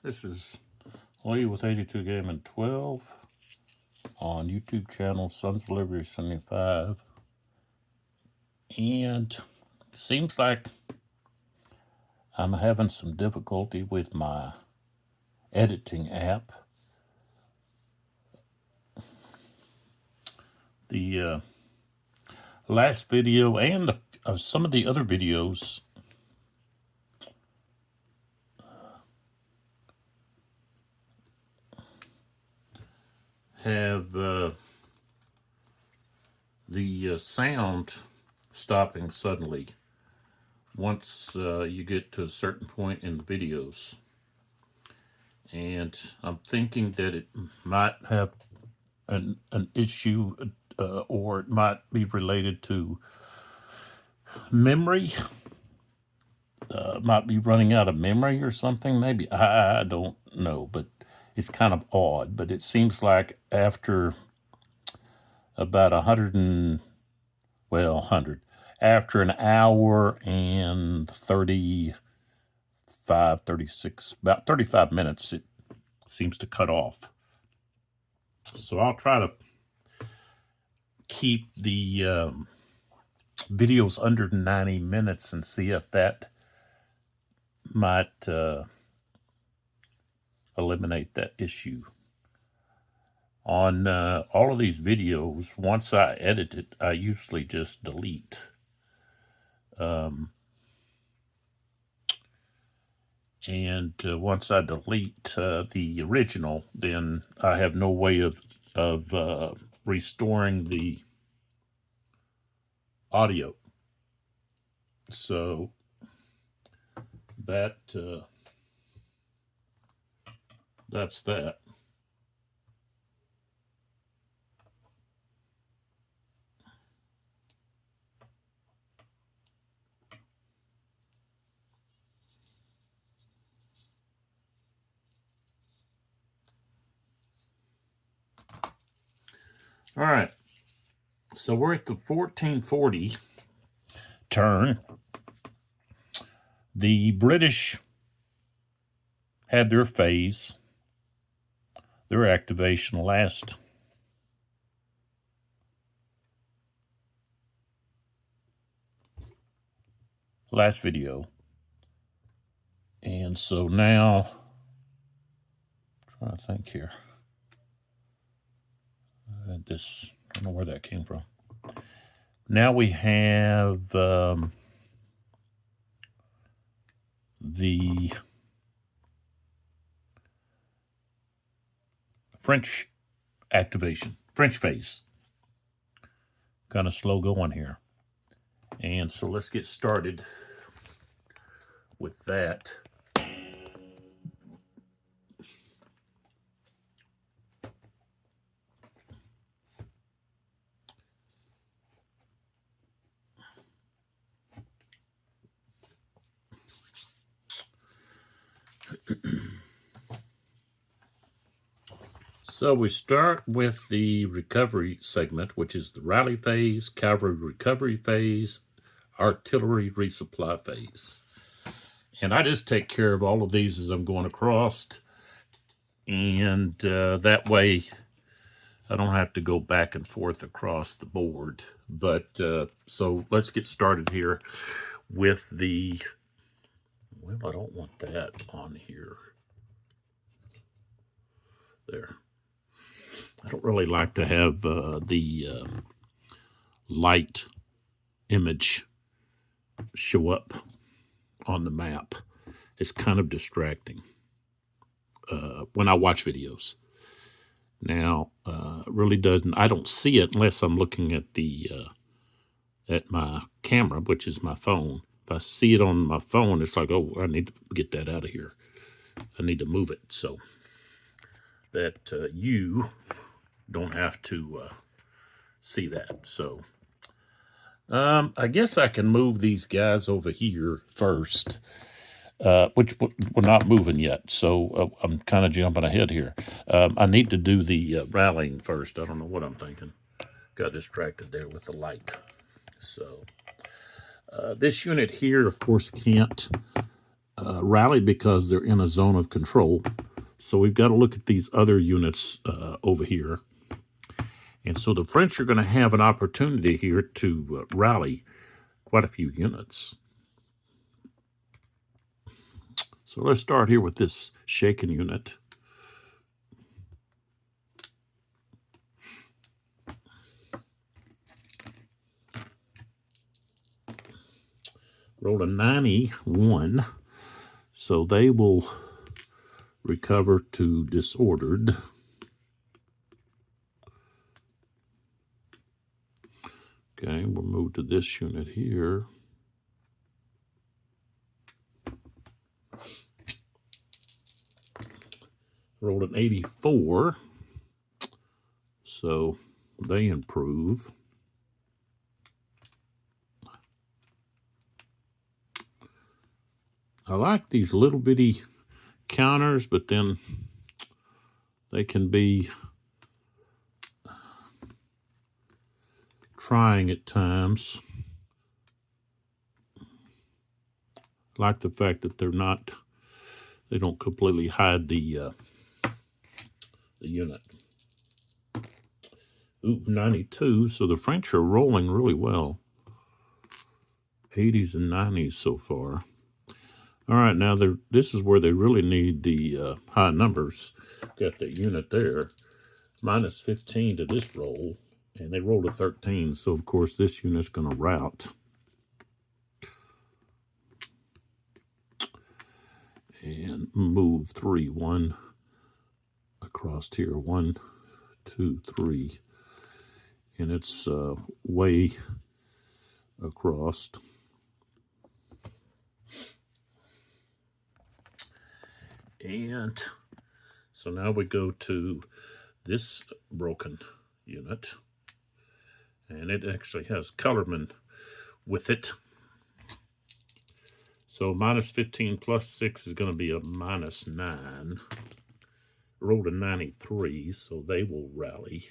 This is Lee with 82 Gaming 12 on YouTube channel Sons Delivery 75. And seems like I'm having some difficulty with my editing app. The last video and some of the other videos have the sound stopping suddenly once you get to a certain point in the videos. And I'm thinking that it might have an issue or it might be related to memory. Might be running out of memory or something, maybe. I don't know, but it's kind of odd. But it seems like after about 100, after an hour and 36, about 35 minutes, it seems to cut off. So I'll try to keep the videos under 90 minutes and see if that might eliminate that issue. On all of these videos, once I edit it, I usually just delete. And once I delete the original, then I have no way of restoring the audio. So that's that. All right, so we're at the 1440 turn. The British had their phase, their activation last video. And so now, I'm trying to think here. I don't know where that came from. Now we have the French activation, French phase. Kind of slow going here. And so let's get started with that. So we start with the recovery segment, which is the rally phase, cavalry recovery phase, artillery resupply phase. And I just take care of all of these as I'm going across. And that way I don't have to go back and forth across the board. But so let's get started here with the, well, I don't want that on here. There. I don't really like to have the light image show up on the map. It's kind of distracting when I watch videos. Now, really doesn't. I don't see it unless I'm looking at the at my camera, which is my phone. If I see it on my phone, it's like, oh, I need to get that out of here. I need to move it so that you don't have to see that. So I guess I can move these guys over here first, which we're not moving yet. So I'm kind of jumping ahead here. I need to do the rallying first. I don't know what I'm thinking. Got distracted there with the light. So this unit here, of course, can't rally because they're in a zone of control. So we've got to look at these other units over here. And so the French are going to have an opportunity here to rally quite a few units. So let's start here with this shaken unit. Rolled a 91, so they will recover to disordered. Okay, we'll move to this unit here. Rolled an 84, so they improve. I like these little bitty counters, but then they can be trying at times. I like the fact that they don't completely hide the unit. Ooh, 92, so the French are rolling really well. 80s and 90s so far. All right, now this is where they really need the high numbers. Got that unit there, minus 15 to this roll, and they rolled a 13, so of course this unit's going to rout. And move 3, 1 across here, 1, 2, 3, and it's way across. And so now we go to this broken unit, and it actually has colorman with it. So minus 15 plus 6 is going to be a minus 9. Rolled a 93, so they will rally.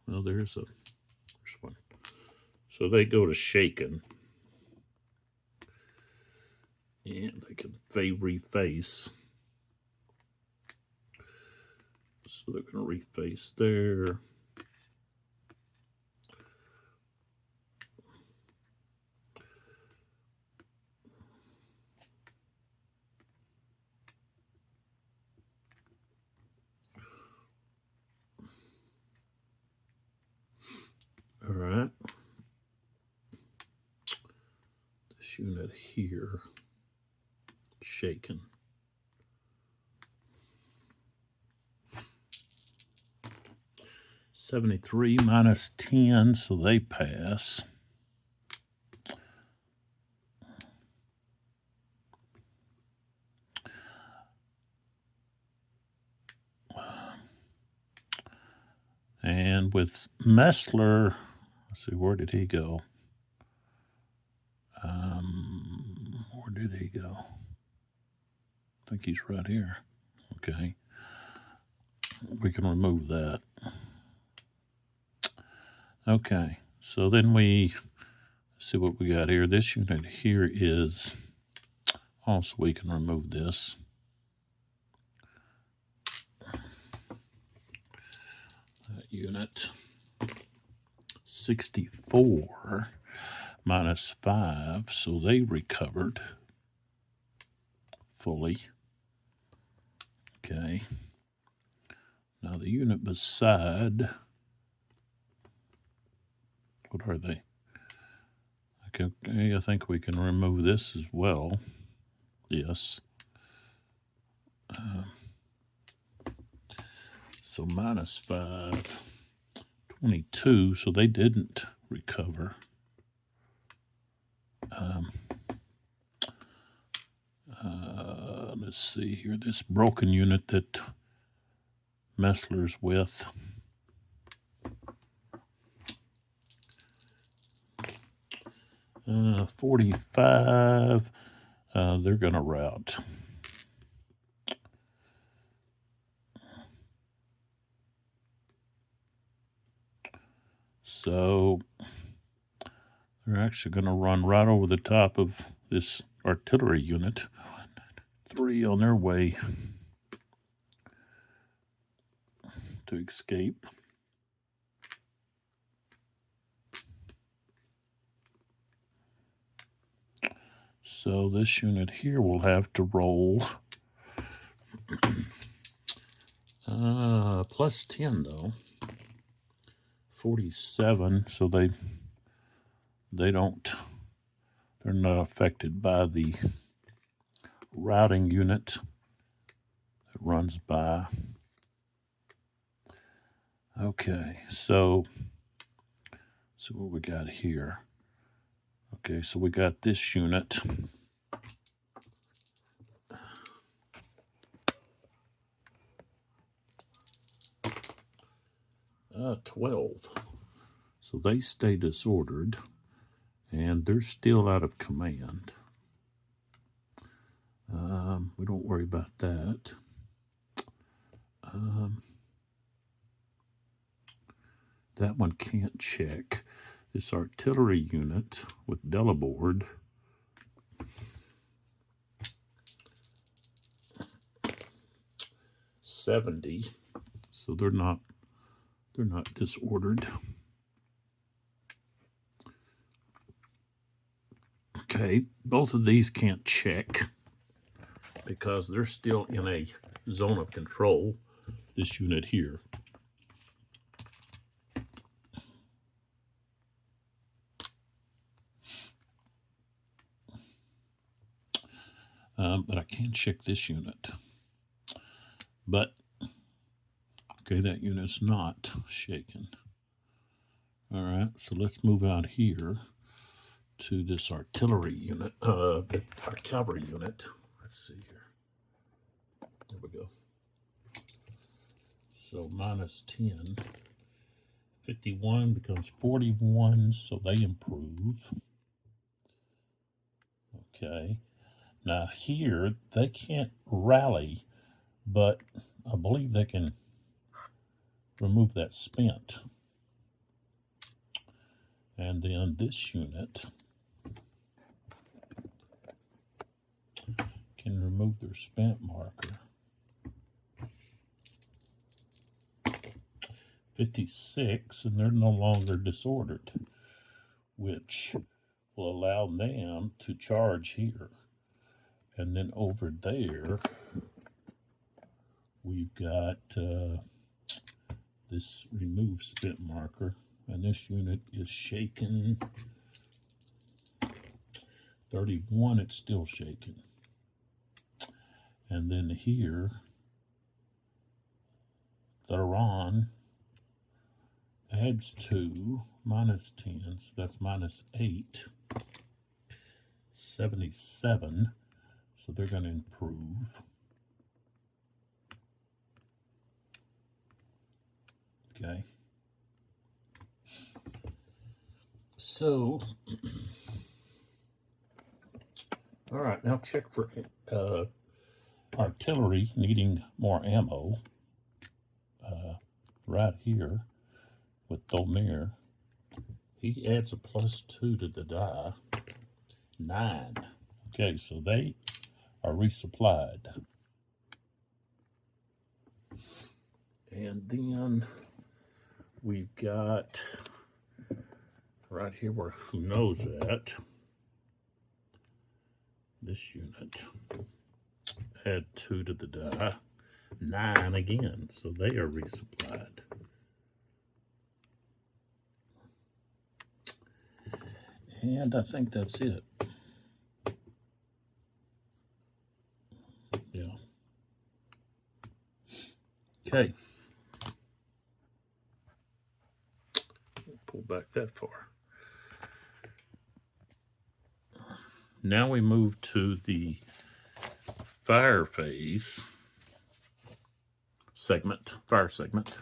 Well, there's one. So they go to shaken. And they can reface. So they're going to reface there. All right. This unit here, shaken. $73 minus 10, so they pass. And with Messler, let's see, where did he go? Where did he go? I think he's right here. Okay. We can remove that. Okay. So then let's see what we got here. This unit here is, also we can remove this. That unit, 64 minus 5, so they recovered fully. Okay. Now the unit beside, what are they? Okay, I think we can remove this as well. Yes. So minus 5, 22, so they didn't recover. Let's see here, this broken unit that Messler's with. Uh, 45, they're going to rout. So They're actually going to run right over the top of this artillery unit. 3 on their way to escape. So this unit here will have to roll plus 10 though. 47, so they're not affected by the routing unit that runs by. Okay, so what we got here. Okay, so we got this unit. 12. So they stay disordered, and they're still out of command. We don't worry about that. That one can't check. This artillery unit with Delaboard $70, so they're not disordered. Okay, both of these can't check because they're still in a zone of control. This unit here. But I can check this unit. But, okay, that unit's not shaken. All right, so let's move out here to this artillery unit, our cavalry unit. Let's see here. There we go. So minus 10. 51 becomes 41, so they improve. Okay. Now here, they can't rally, but I believe they can remove that spent. And then this unit can remove their spent marker. 56, and they're no longer disordered, which will allow them to charge here. And then over there, we've got this remove spent marker, and this unit is shaken. 31, it's still shaken. And then here, Theron adds 2, minus 10, so that's minus 8. 77, so they're going to improve. Okay. So, all right, now check for artillery needing more ammo. Right here with Domir, he adds a plus 2 to the die. 9. Okay, so they are resupplied. And then we've got right here where who knows that this unit add 2 to the die. 9 again, so they are resupplied. And I think that's it. Yeah. Okay. Pull back that far. Now we move to the fire phase segment, fire segment.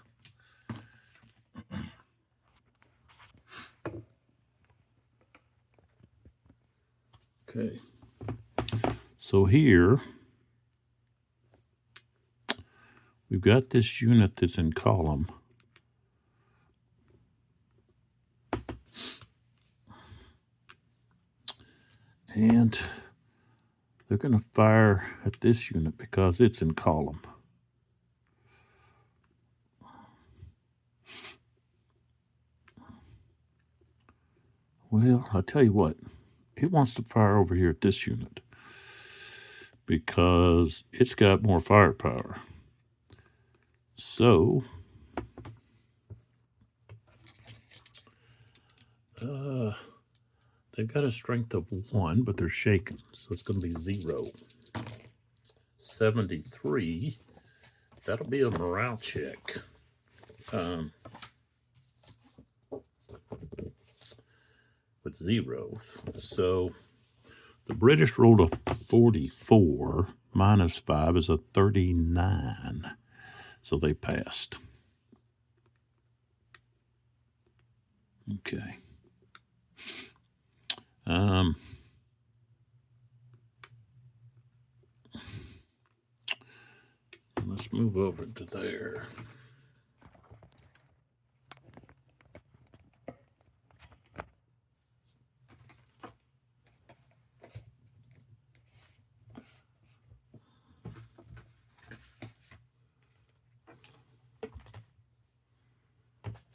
Okay. So here we've got this unit that's in column. And they're going to fire at this unit because it's in column. Well, I'll tell you what, it wants to fire over here at this unit because it's got more firepower. So, they've got a strength of 1, but they're shaken, so it's going to be 0. 73, that'll be a morale check. With zeros. So the British rolled a 44, minus 5 is a 39. So they passed. Okay. Let's move over to there.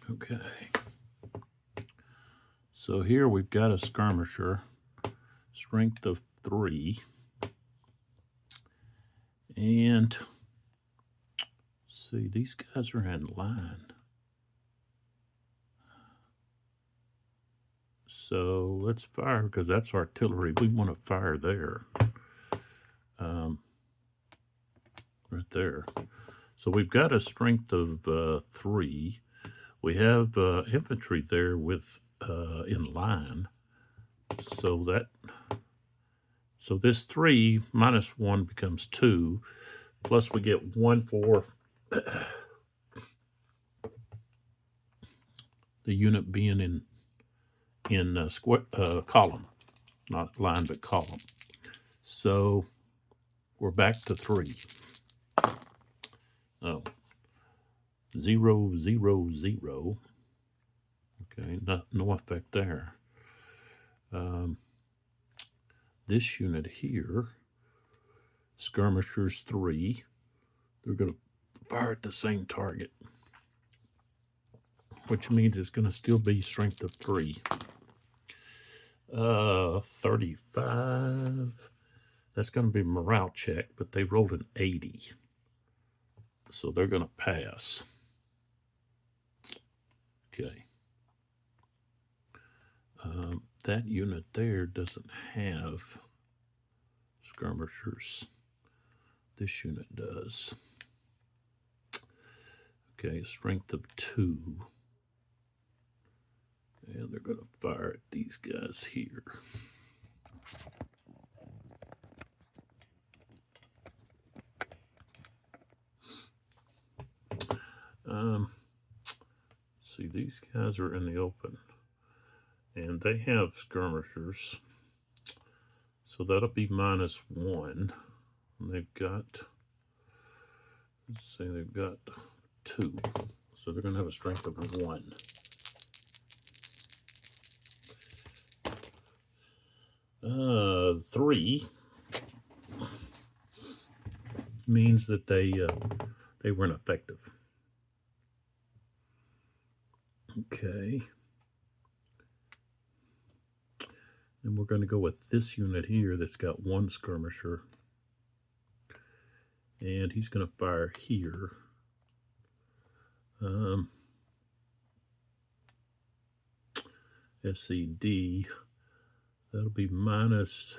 Okay. So here we've got a skirmisher, strength of 3. And see, these guys are in line. So let's fire, because that's artillery. We want to fire there. Right there. So we've got a strength of 3. We have infantry there with in line. So this 3 minus 1 becomes 2. Plus we get 1 for the unit being in square column, not line but column. So we're back to 3. Oh, 0, 0, 0. Okay, no effect there. This unit here, skirmishers 3, they're going to fire at the same target, which means it's going to still be strength of 3. 35. That's going to be morale check, but they rolled an 80. So they're going to pass. Okay. That unit there doesn't have skirmishers. This unit does. Okay, strength of 2. And they're going to fire at these guys here. See, these guys are in the open. And they have skirmishers. So that'll be minus 1. And they've got, let's say they've got 2. So they're going to have a strength of 1. Three means that they weren't effective. Okay. Then we're going to go with this unit here that's got 1 skirmisher. And he's going to fire here. SED, that'll be minus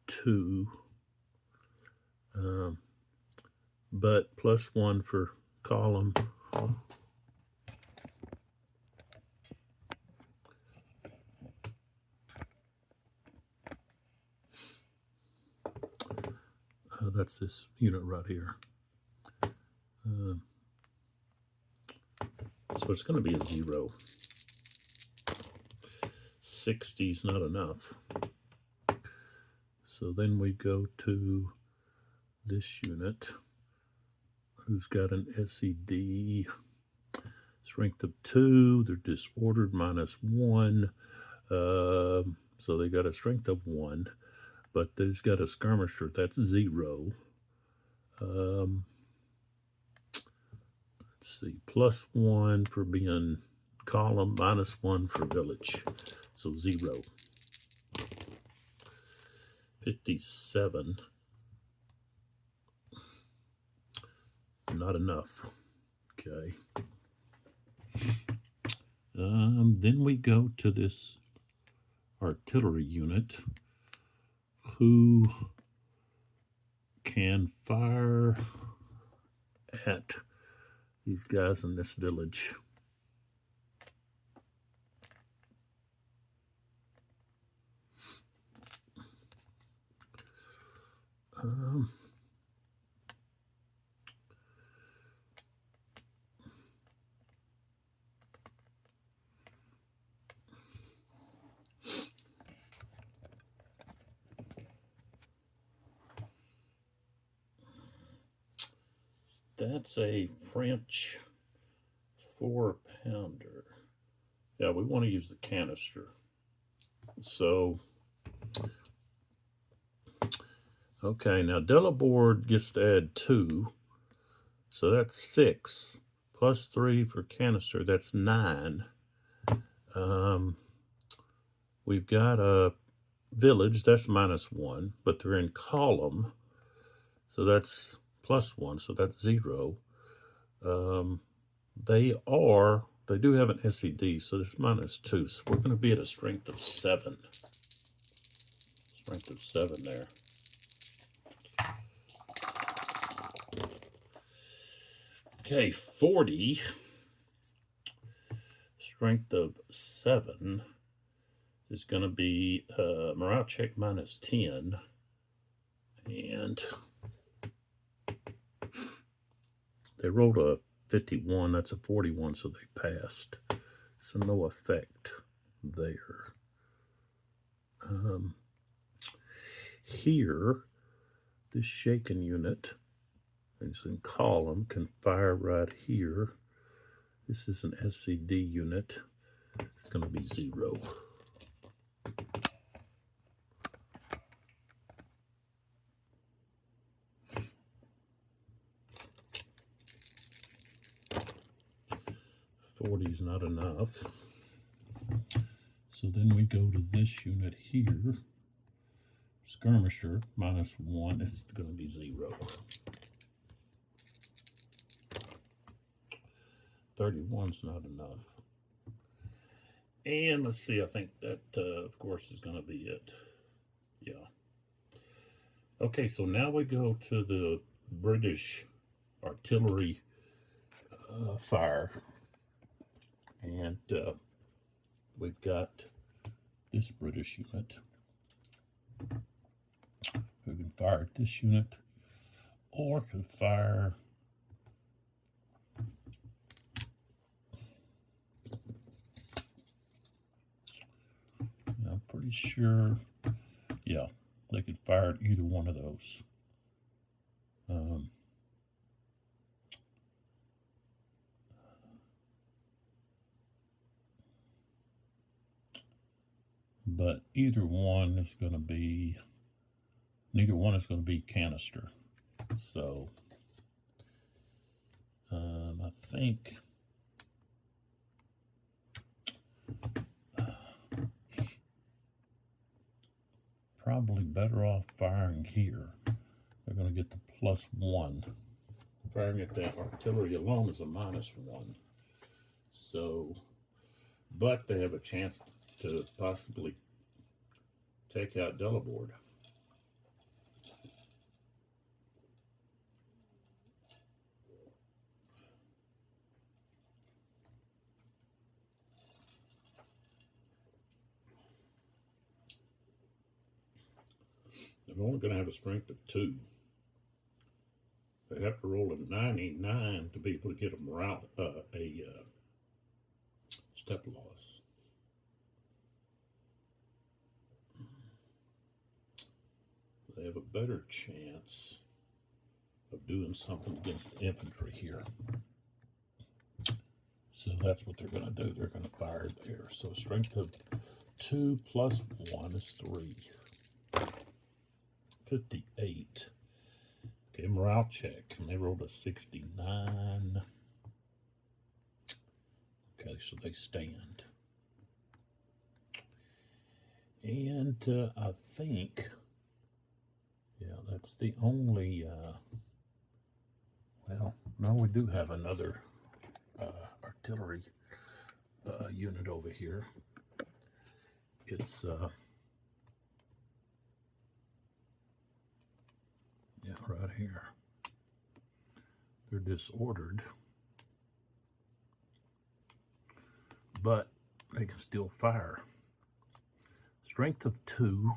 2, but plus 1 for column. That's this unit right here. So it's going to be a 0. 60 is not enough. So then we go to this unit who's got an SED, strength of 2. They're disordered, minus 1. So they got a strength of 1, but they've got a skirmisher, that's 0. Let's see, +1 for being column, -1 for village. So 0. 57. Not enough. Okay. Then we go to this artillery unit who can fire at these guys in this village. That's a French 4-pounder. Yeah, we want to use the canister. So, okay, now Delabord gets to add 2. So that's 6. Plus 3 for canister, that's 9. We've got a village, that's -1, but they're in column. So that's +1, so that's 0. They do have an SED, so it's -2. So we're going to be at a strength of 7. Strength of 7 there. Okay, 40. Strength of 7 is going to be morale check -10. And they rolled a 51. That's a 41, so they passed. So no effect there. Here, this shaken unit is in column, can fire right here. This is an SCD unit. It's going to be 0. $40 is not enough. So then we go to this unit here. Skirmisher, -1. It's going to be 0. 31's not enough. And let's see, I think that, of course, is going to be it. Yeah. Okay, so now we go to the British artillery fire. And we've got this British unit who can fire at this unit or can fire I'm pretty sure, yeah, they could fire at either one of those. But neither one is going to be canister. So I think probably better off firing here. They're going to get the +1. Firing at that artillery alone is a -1. So, but they have a chance to possibly take out Delabord. They're only going to have a strength of 2. They have to roll a 99 to be able to get a morale, step loss. They have a better chance of doing something against the infantry here. So that's what they're going to do. They're going to fire there. So strength of 2 plus 1 is 3. 58. Okay, morale check. And they rolled a 69. Okay, so they stand. And I think, yeah, that's the only, well, no, we do have another artillery unit over here. It's, yeah, right here. They're disordered, but they can still fire. Strength of 2.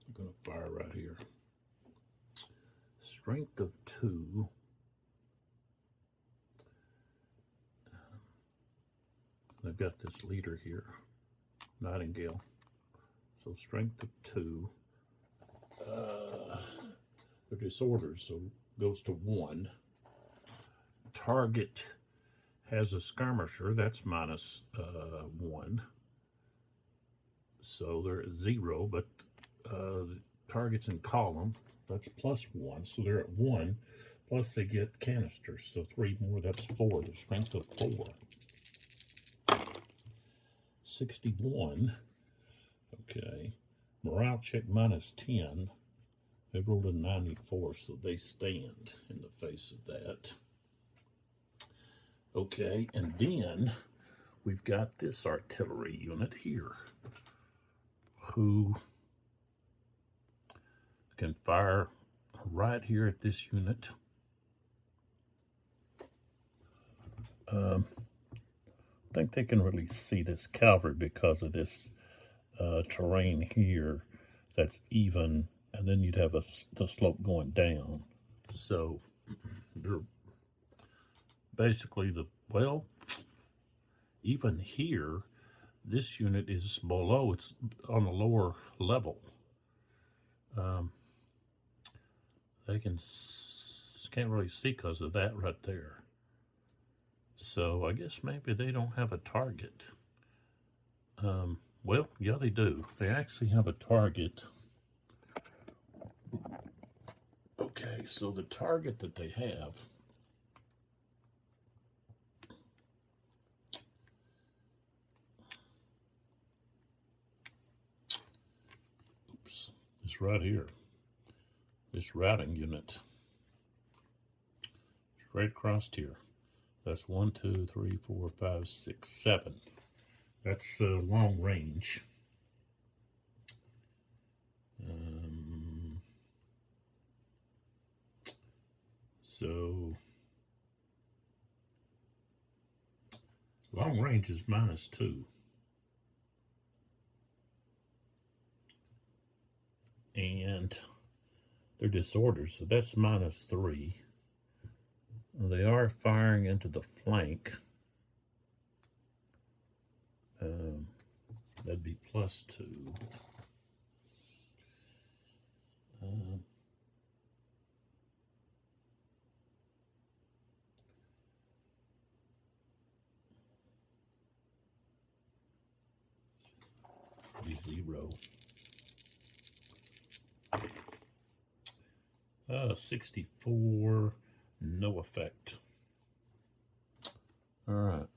I'm going to fire right here. Strength of 2. I've got this leader here, Nightingale. So strength of 2. They're disordered, so goes to 1. Target has a skirmisher, that's minus 1. So they're at 0, but targets in column, that's plus 1. So they're at 1. Plus they get canisters, so 3 more, that's 4. The strength of 4. 61. Okay. Morale check minus 10. They rolled a 94, so they stand in the face of that. Okay, and then we've got this artillery unit here who can fire right here at this unit. I think they can really see this cavalry because of this terrain here that's even, and then you'd have the slope going down. So they're basically well, even here, this unit is below, it's on a lower level. They can't really see because of that right there. So I guess maybe they don't have a target. Well, yeah, they do. They actually have a target. Okay, so the target that they have is right here. This routing unit. Right across here. That's 1, 2, 3, 4, 5, 6, 7. That's long range. So long range is minus 2. And they're disordered, so that's minus 3. They are firing into the flank. That'd be plus 2. Be 0. 64, no effect. All right.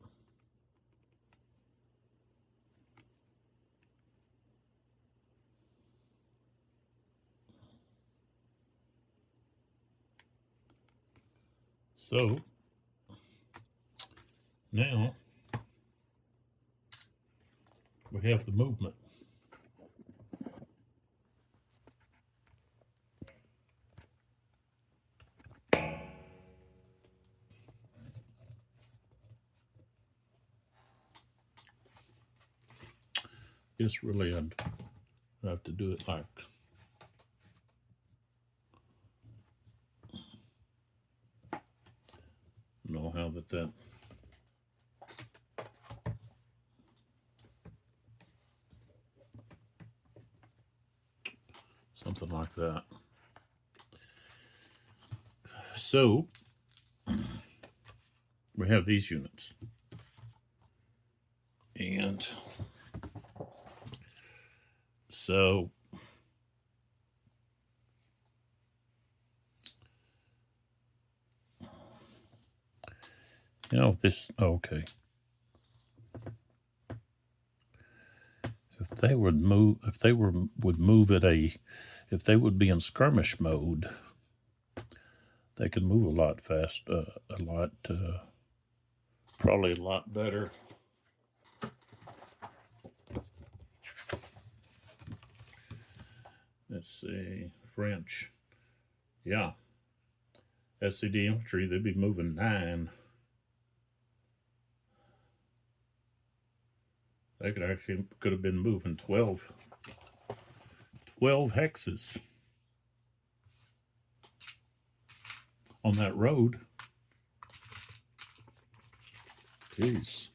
So now we have the movement. Guess really I'd have to do it like know how that something like that. So we have these units. And so this, okay. If they would move, if they would move at if they would be in skirmish mode, they could move a lot probably a lot better. Let's see, French. Yeah. SCD infantry, they'd be moving 9. They could have been moving 12 hexes on that road. Jeez.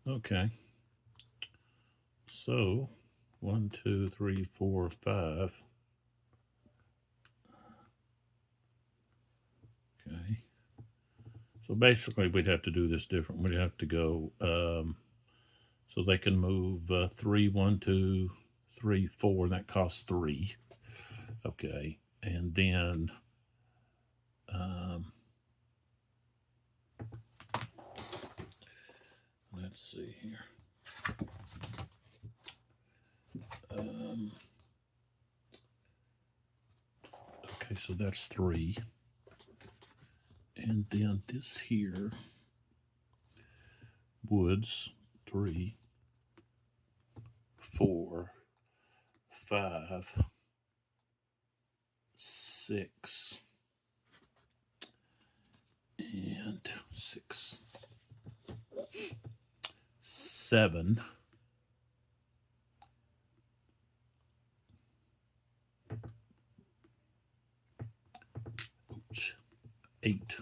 Okay. So 1, 2, 3, 4, 5. Okay. So basically, we'd have to do this different. We'd have to go so they can move 3, 1, 2, 3, 4, and that costs 3. Okay. And then let's see here. Okay, so that's 3. And then this here, woods, 3, 4, 5, 6, and 6, 7, 8.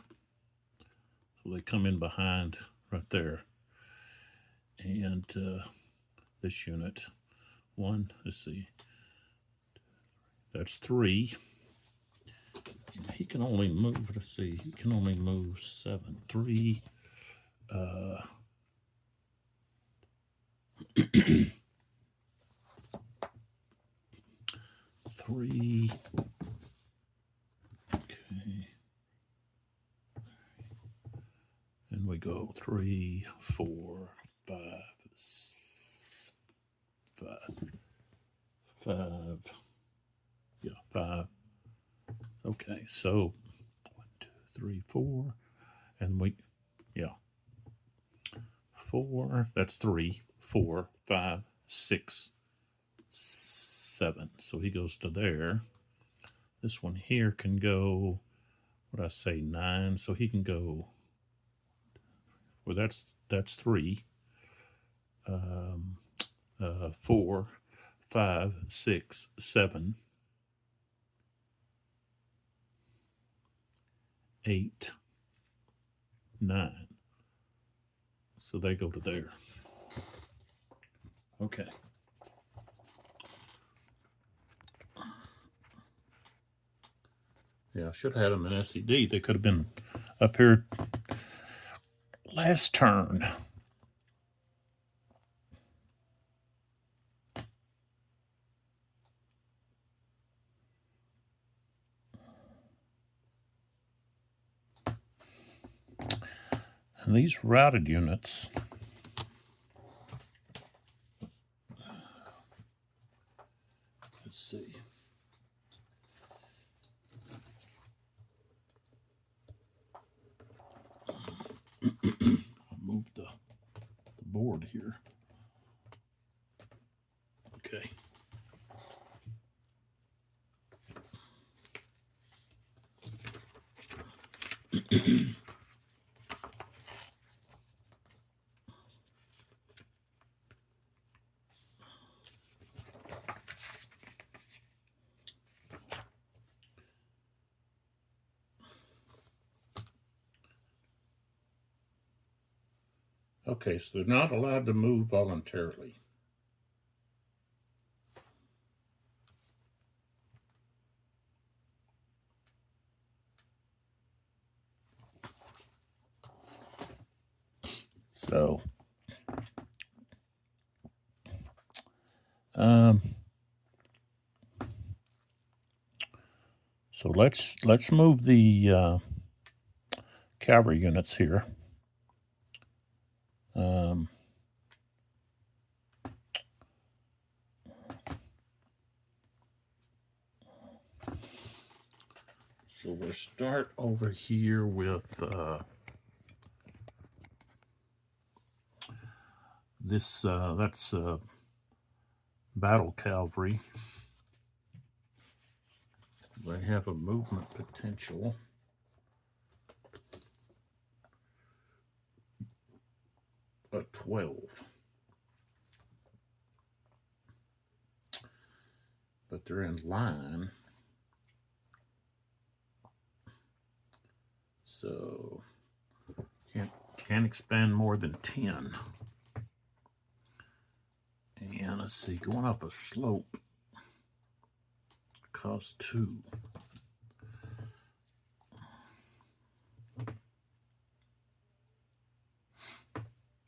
So they come in behind right there. And this unit, 1, let's see, that's 3. And he can only move, let's see, he can only move 7. 3, 3. Okay. And we go 3, 4, 5, 5. Yeah, 5. Okay, so 1, 2, 3, 4. And we, yeah. 4, that's 3, 4, 5, 6, 7. So he goes to there. This one here can go, what I say, 9. So he can go, well, that's 3. 4, 5, 6, 7, 8, 9. So they go to there. Okay. Yeah, I should have had them in SCD. They could have been up here last turn. And these routed units, let's see. I'll move the board here. Okay. Okay, so they're not allowed to move voluntarily. Um, so let's move the cavalry units here. So we'll start over here with this. That's battle cavalry. They have a movement potential of 12. But they're in line. So can't expand more than 10. And let's see, going up a slope costs 2.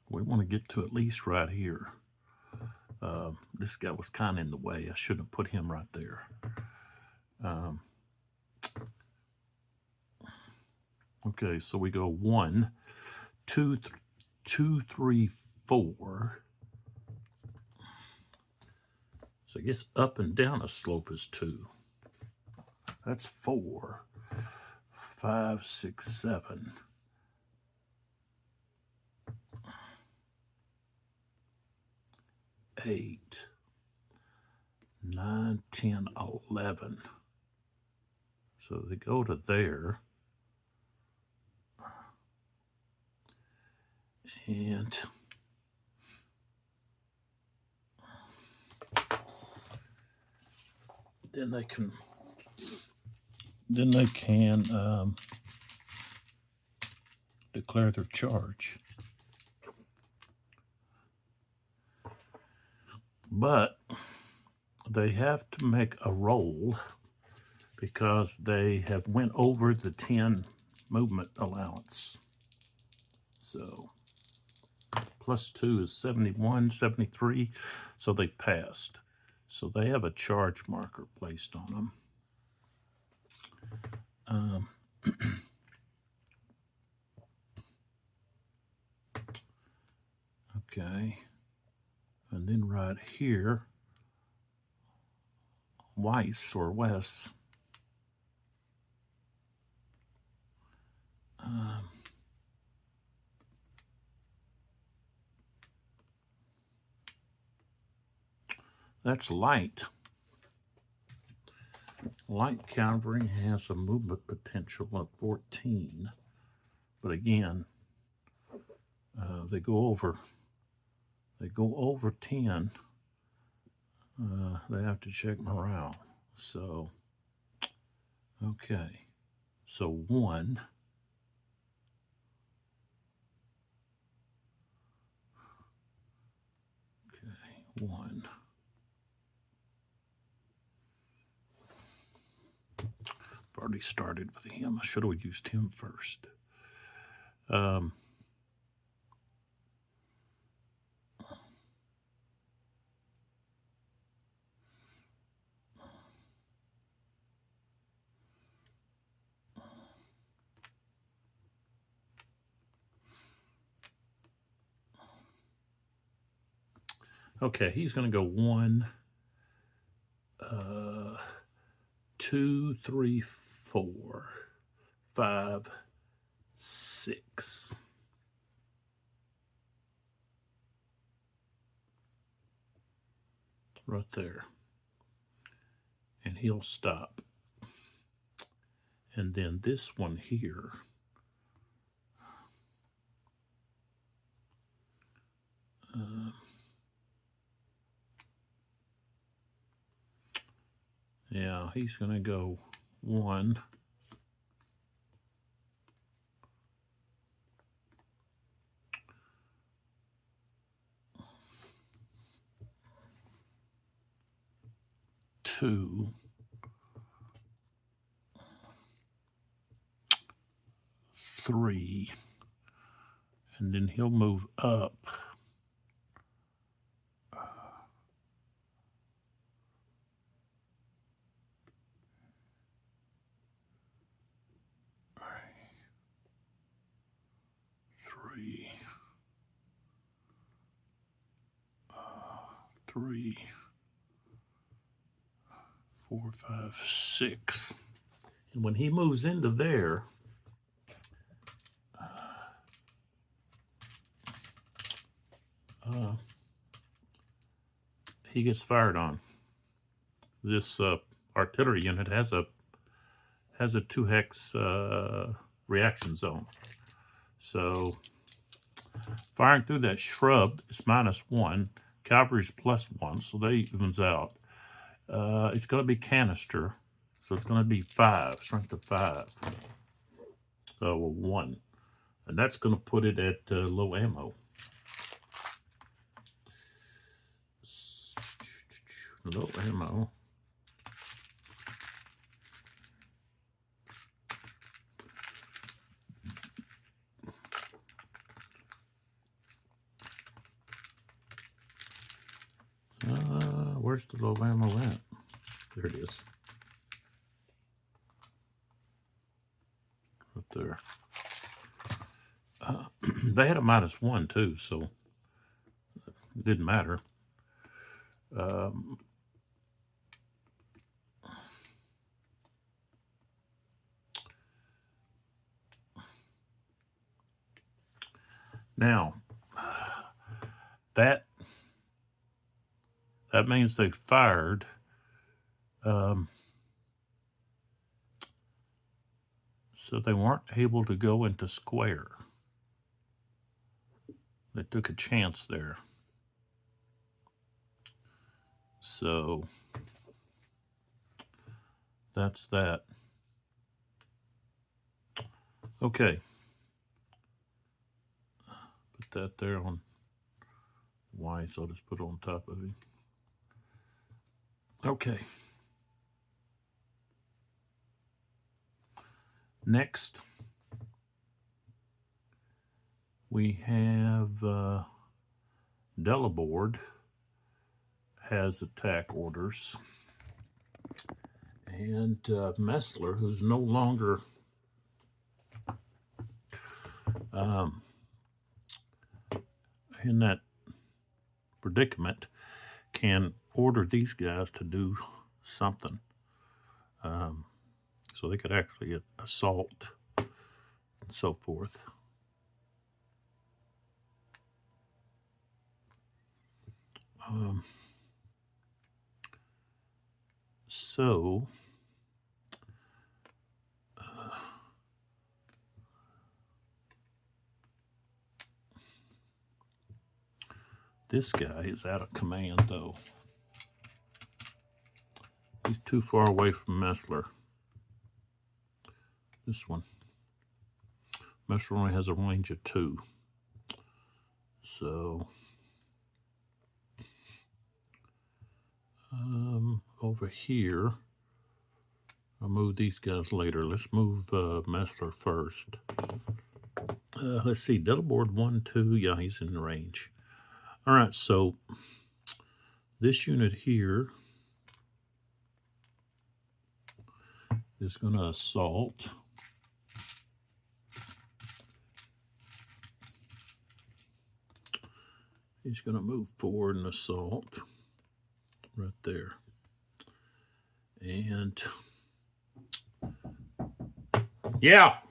We want to get to at least right here. This guy was kind of in the way. I shouldn't have put him right there. Okay, so we go 1, 2, 2, 3, 4. So I guess up and down a slope is 2. That's 4, 5, 6, 7. 8, 9, 10, 11. So they go to there. And then they can declare their charge. But they have to make a roll because they have went over the 10 movement allowance. So plus 2 is 71, 73. So they passed. So they have a charge marker placed on them. Okay. And then right here, Weiss or West. That's light. Light cavalry has a movement potential of 14. But again, they go over 10. They have to check morale. So, okay. So 1. Okay, 1. I've already started with him. I should have used him first. Okay, he's going to go 1, 2, 3, 4, 5, 6. Right there. And he'll stop. And then this one here, yeah, he's going to go 1, 2, 3, And then he'll move up. Three. 3, 4, 5, 6. And when he moves into there, he gets fired on. This artillery unit has a 2-hex reaction zone. So firing through that shrub is -1. Cavalry's +1, so that evens out. It's going to be canister, so it's going to be 5, strength of 5. Well, 1. And that's going to put it at low ammo. Low ammo. Where's the low ammo at? There it is. Right there. They had a -1 too, so it didn't matter. Now, that means they fired so they weren't able to go into square. They took a chance there. So that's that. Okay. Put that there on Y, so I'll just put it on top of it. Okay. Next, we have Delabord has attack orders. And Messler, who's no longer in that predicament, can order these guys to do something. So they could actually assault and so forth. So this guy is out of command, though. He's too far away from Messler. This one. Messler only has a range of 2. So over here, I'll move these guys later. Let's move Messler first. Let's see, Delabord 1, 2. Yeah, he's in the range. All right, so this unit here is going to assault. He's going to move forward and assault right there. And yeah.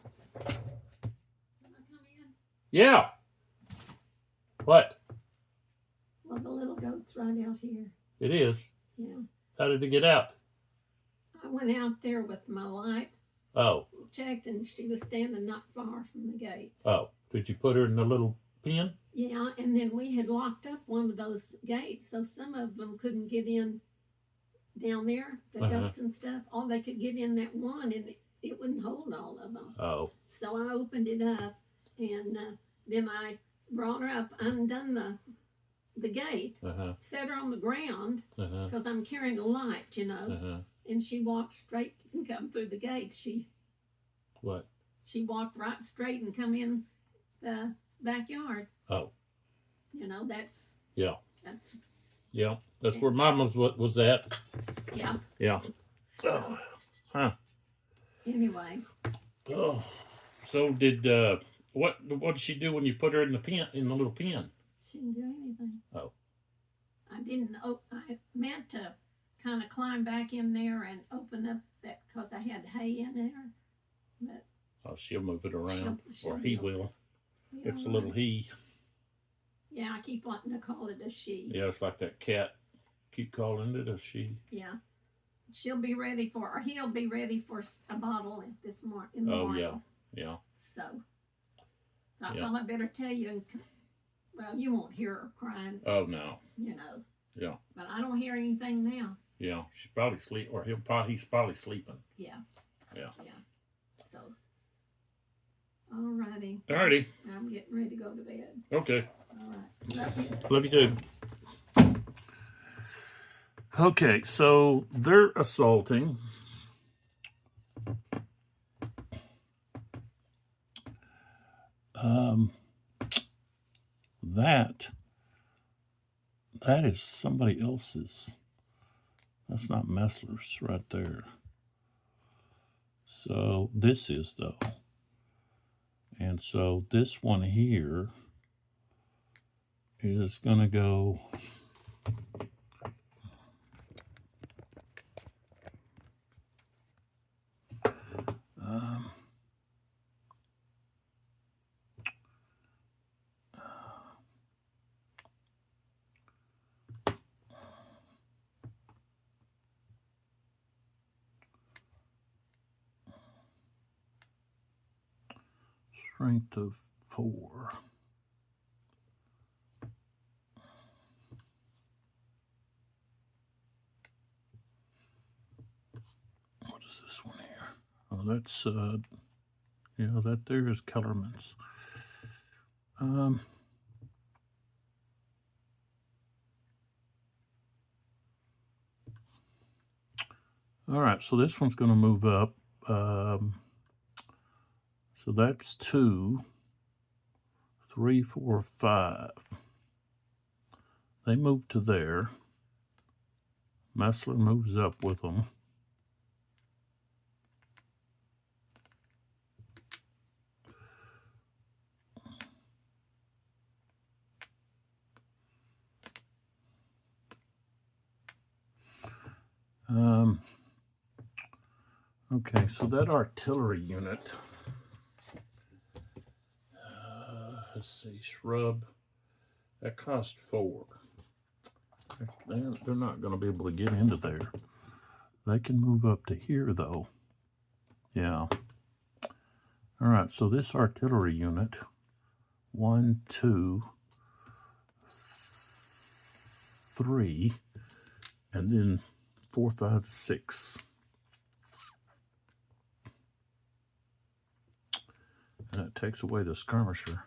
Yeah. What? Well, the little goat's right out here. It is? Yeah. How did it get out? I went out there with my light. Oh. Checked, and she was standing not far from the gate. Oh. Did you put her in the little pen? Yeah, and then we had locked up one of those gates, so some of them couldn't get in down there, the goats and stuff. All they could get in that one, and it wouldn't hold all of them. Oh. So I opened it up, and then I brought her up, undone the gate, set her on the ground, because I'm carrying a light, you know. And she walked straight and come through the gate. She walked right straight and come in backyard. Oh. You know, that's Yeah. That's Yeah. That's where Mama was at. Yeah. Yeah. So, Oh. Huh. Anyway. Oh. So did what did she do when you put her in the little pen? She didn't do anything. Oh. I didn't. I meant to kind of climb back in there and open up that because I had hay in there. But she'll move it around, she'll or he will. It's a little he. Yeah, I keep wanting to call it a she. Yeah, it's like that cat. Keep calling it a she. Yeah. She'll be ready or he'll be ready for a bottle in the morning. Oh, yeah. Yeah. So I thought I better tell you. Well, you won't hear her crying. Oh, no. You know. Yeah. But I don't hear anything now. Yeah. She's probably sleep, or he's probably sleeping. Yeah. Yeah. Yeah. So. Alrighty. Alrighty. I'm getting ready to go to bed. Okay. All right. Love you. Love you too. Okay, so they're assaulting. That is somebody else's. That's not Messler's right there. So this is, though. And so this one here is going to go strength of 4. What is this one here? Oh, that's yeah, that there is Kellerman's. All right, so this one's going to move up. So that's 2, 3, 4, 5. They move to there. Messler moves up with them. Okay, so that artillery unit, let's see, shrub, that cost 4. They're not going to be able to get into there. They can move up to here, though. Yeah. All right, so this artillery unit, 1, 2, 3, and then 4, 5, 6. And it takes away the skirmisher.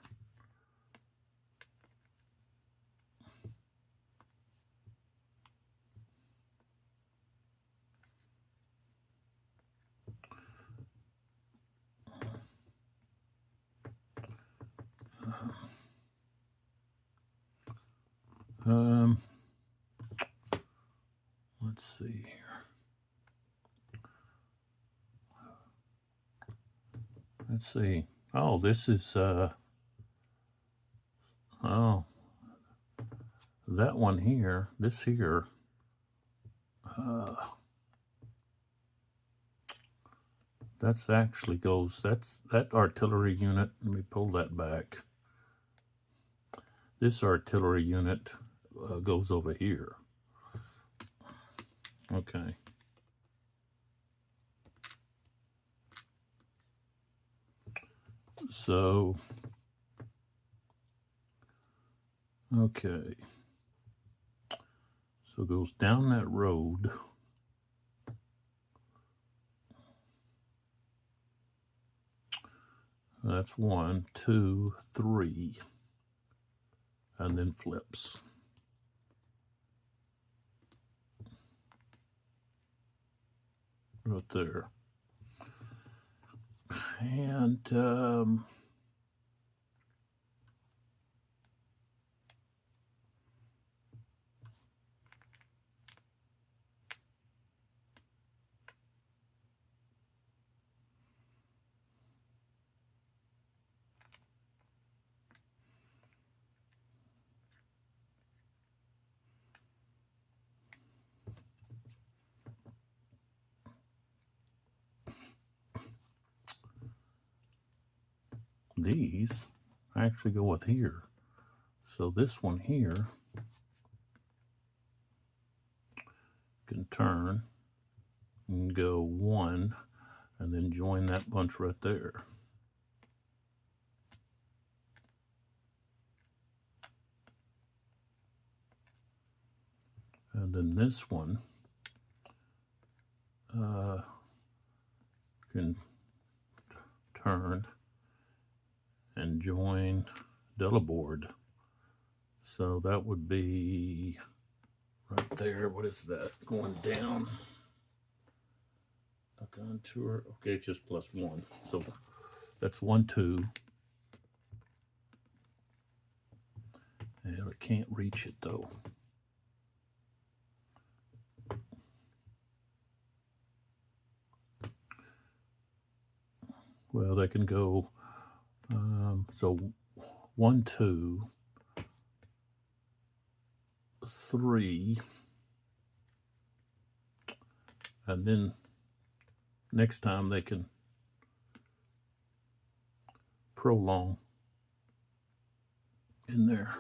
Let's see here. Let's see. Oh, this is oh, that one here. This here. That's actually goes. That's that artillery unit. Let me pull that back. This artillery unit goes over here. Okay. So, okay. So it goes down that road. That's 1, 2, 3. And then flips. Right there. And these actually go with here. So this one here can turn and go 1 and then join that bunch right there. And then this one can turn and join Delaboard. So that would be right there. What is that? Going down. A contour. Okay, just +1. So that's 1, 2. And I can't reach it though. Well, they can go, so 1, 2, 3, and then next time they can prolong in there.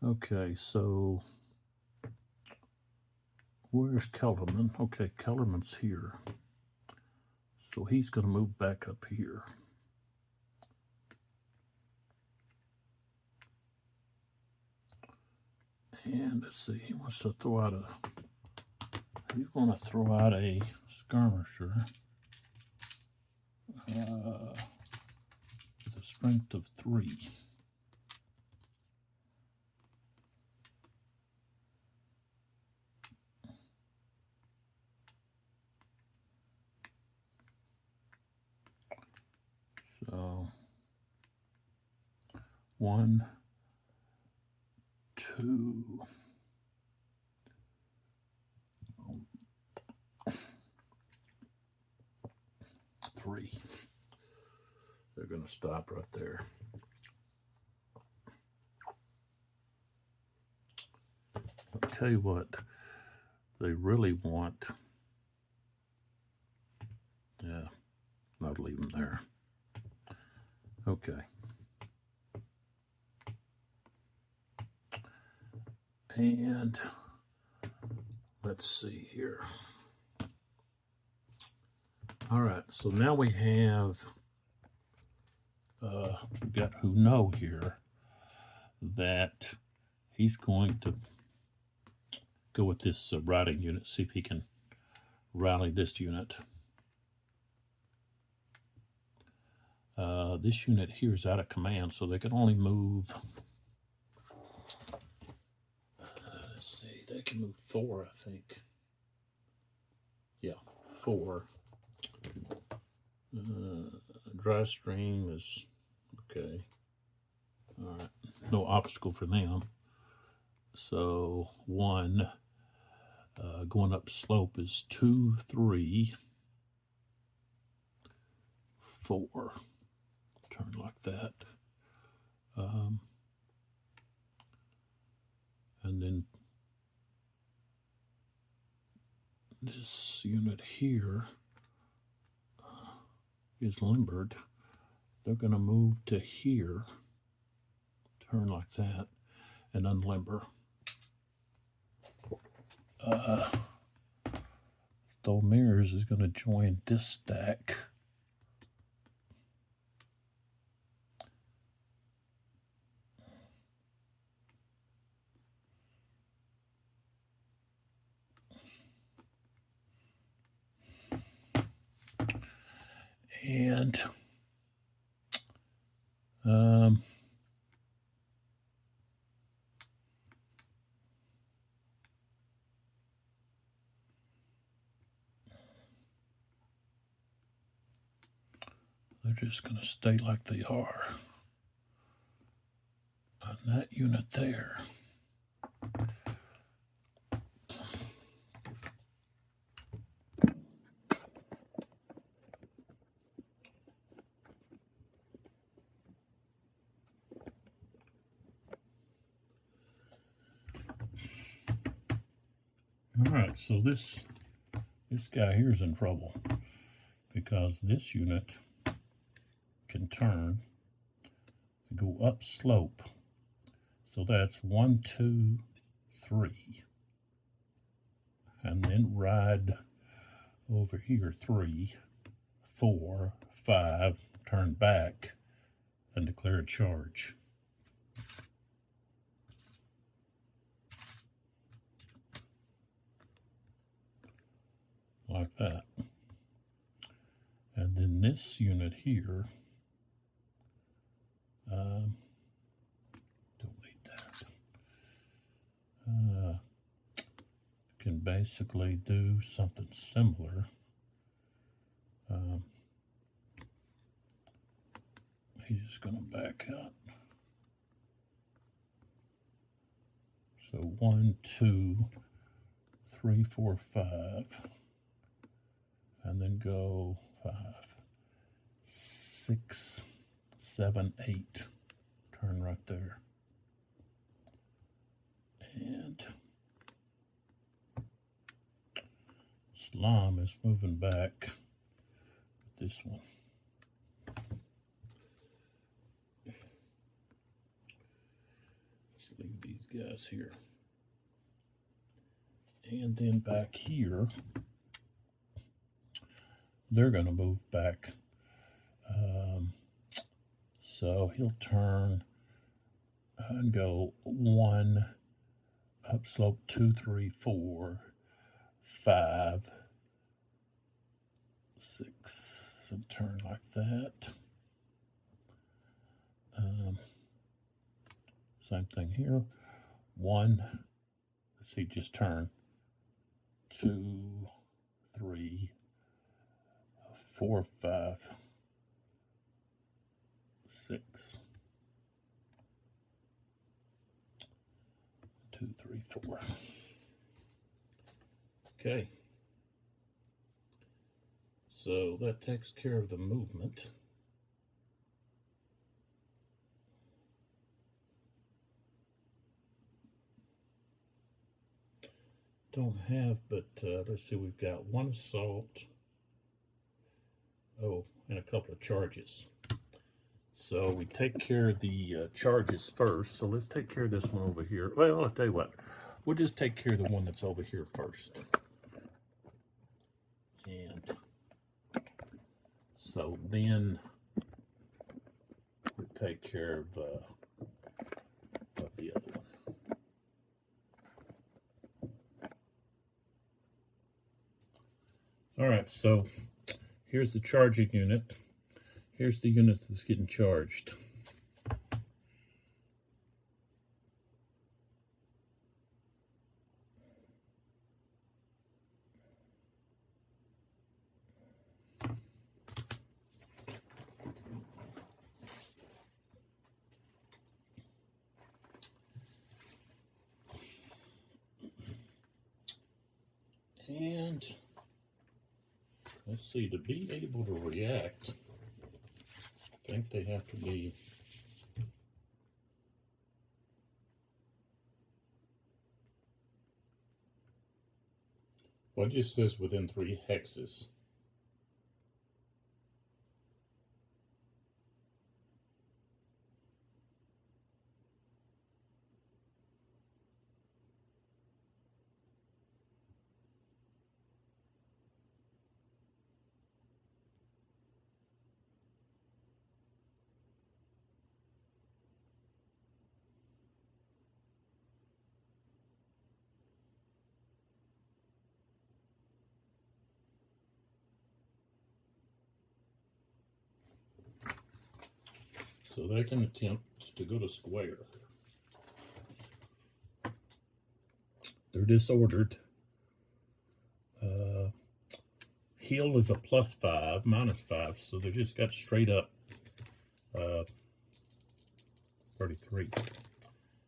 Okay, so where's Kellerman? Okay, Kellerman's here. So he's going to move back up here. And let's see, he wants to throw out he's going to throw out a skirmisher with a strength of 3. So 1, 2, 3. They're going to stop right there. I'll tell you what, they really want, yeah, I'll leave them there. Okay. And let's see here. All right, so now we have, we've got Huno here, that he's going to go with this riding unit, see if he can rally this unit. This unit here is out of command, so they can only move, let's see, they can move 4, I think. Yeah, 4. Dry stream is okay. All right, no obstacle for them. So 1, going up slope is 2, 3, 4. Turn like that. And then this unit here is limbered. They're going to move to here, turn like that, and unlimber. Tholmers is going to join this stack. And they're just going to stay like they are on that unit there. All right, so this guy here is in trouble because this unit can turn and go up slope. So that's 1, 2, 3. And then ride over here 3, 4, 5, turn back and declare a charge. Like that. And then this unit here, don't need that. Can basically do something similar. He's just going to back out. So 1, 2, 3, 4, 5, and then go 5, 6, 7, 8. Turn right there. And Slime is moving back with this one. Let's leave these guys here. And then back here, they're going to move back. So he'll turn and go 1, upslope 2, 3, 4, 5, 6, and turn like that. Same thing here. 1, let's see, just turn. 2, 3, 4, 5, 6. 2, 3, 4. Okay. So that takes care of the movement. Don't have, but let's see, we've got 1 assault. Oh, and a couple of charges. So we take care of the charges first. So let's take care of this one over here. Well, I'll tell you what. We'll just take care of the one that's over here first. And so then we'll take care of the other one. All right, so here's the charging unit. Here's the unit that's getting charged. And let's see, to be able to react, I think they have to be what just says within 3 hexes. So they can attempt to go to square. They're disordered. Heal is a +5, -5, so they just got straight up 33.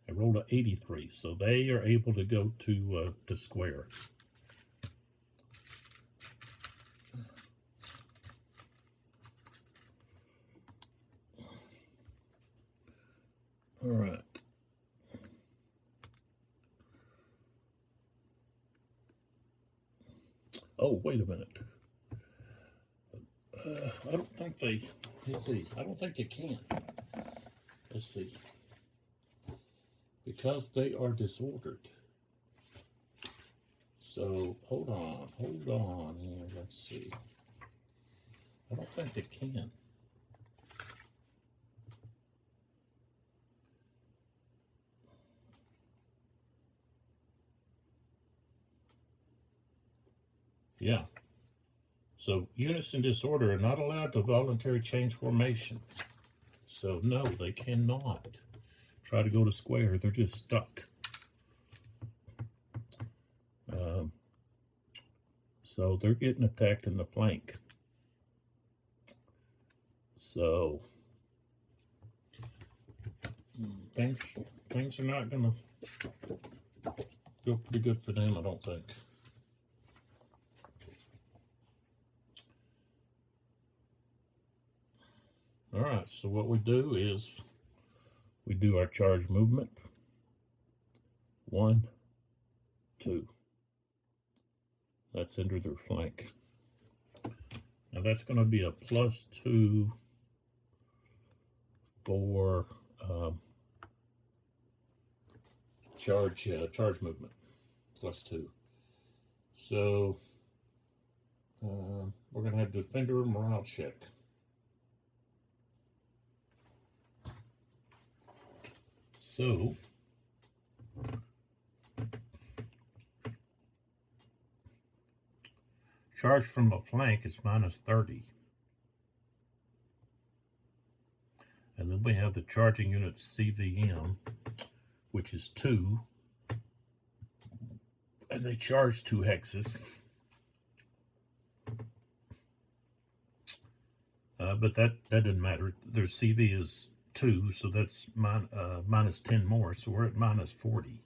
I rolled a 83, so they are able to go to square. All right. Oh, wait a minute. I don't think they, let's see, I don't think they can. Let's see. Because they are disordered. So, hold on here, let's see. I don't think they can. Yeah. So units in disorder are not allowed to voluntarily change formation. So no, they cannot try to go to square. They're just stuck. So they're getting attacked in the flank. So things are not gonna go pretty good for them, I don't think. All right, so what we do is we do our charge movement. 1, 2. That's into their flank. Now that's going to be a +2 for charge movement. +2. So we're going to have defender morale check. So charge from a flank is -30. And then we have the charging unit CVM, which is 2. And they charge 2 hexes. But that doesn't matter. Their CV is 2, so that's minus 10 more, so we're at -40.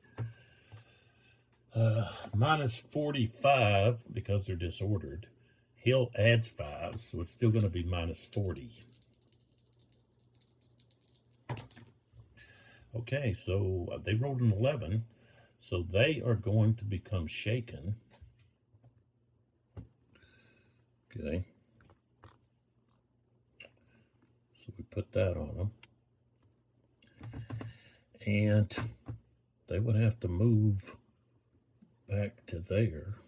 -45 because they're disordered. Hill adds 5, so it's still going to be -40. Okay, so they rolled an 11, so they are going to become shaken. Okay. So we put that on them. And they would have to move back to there.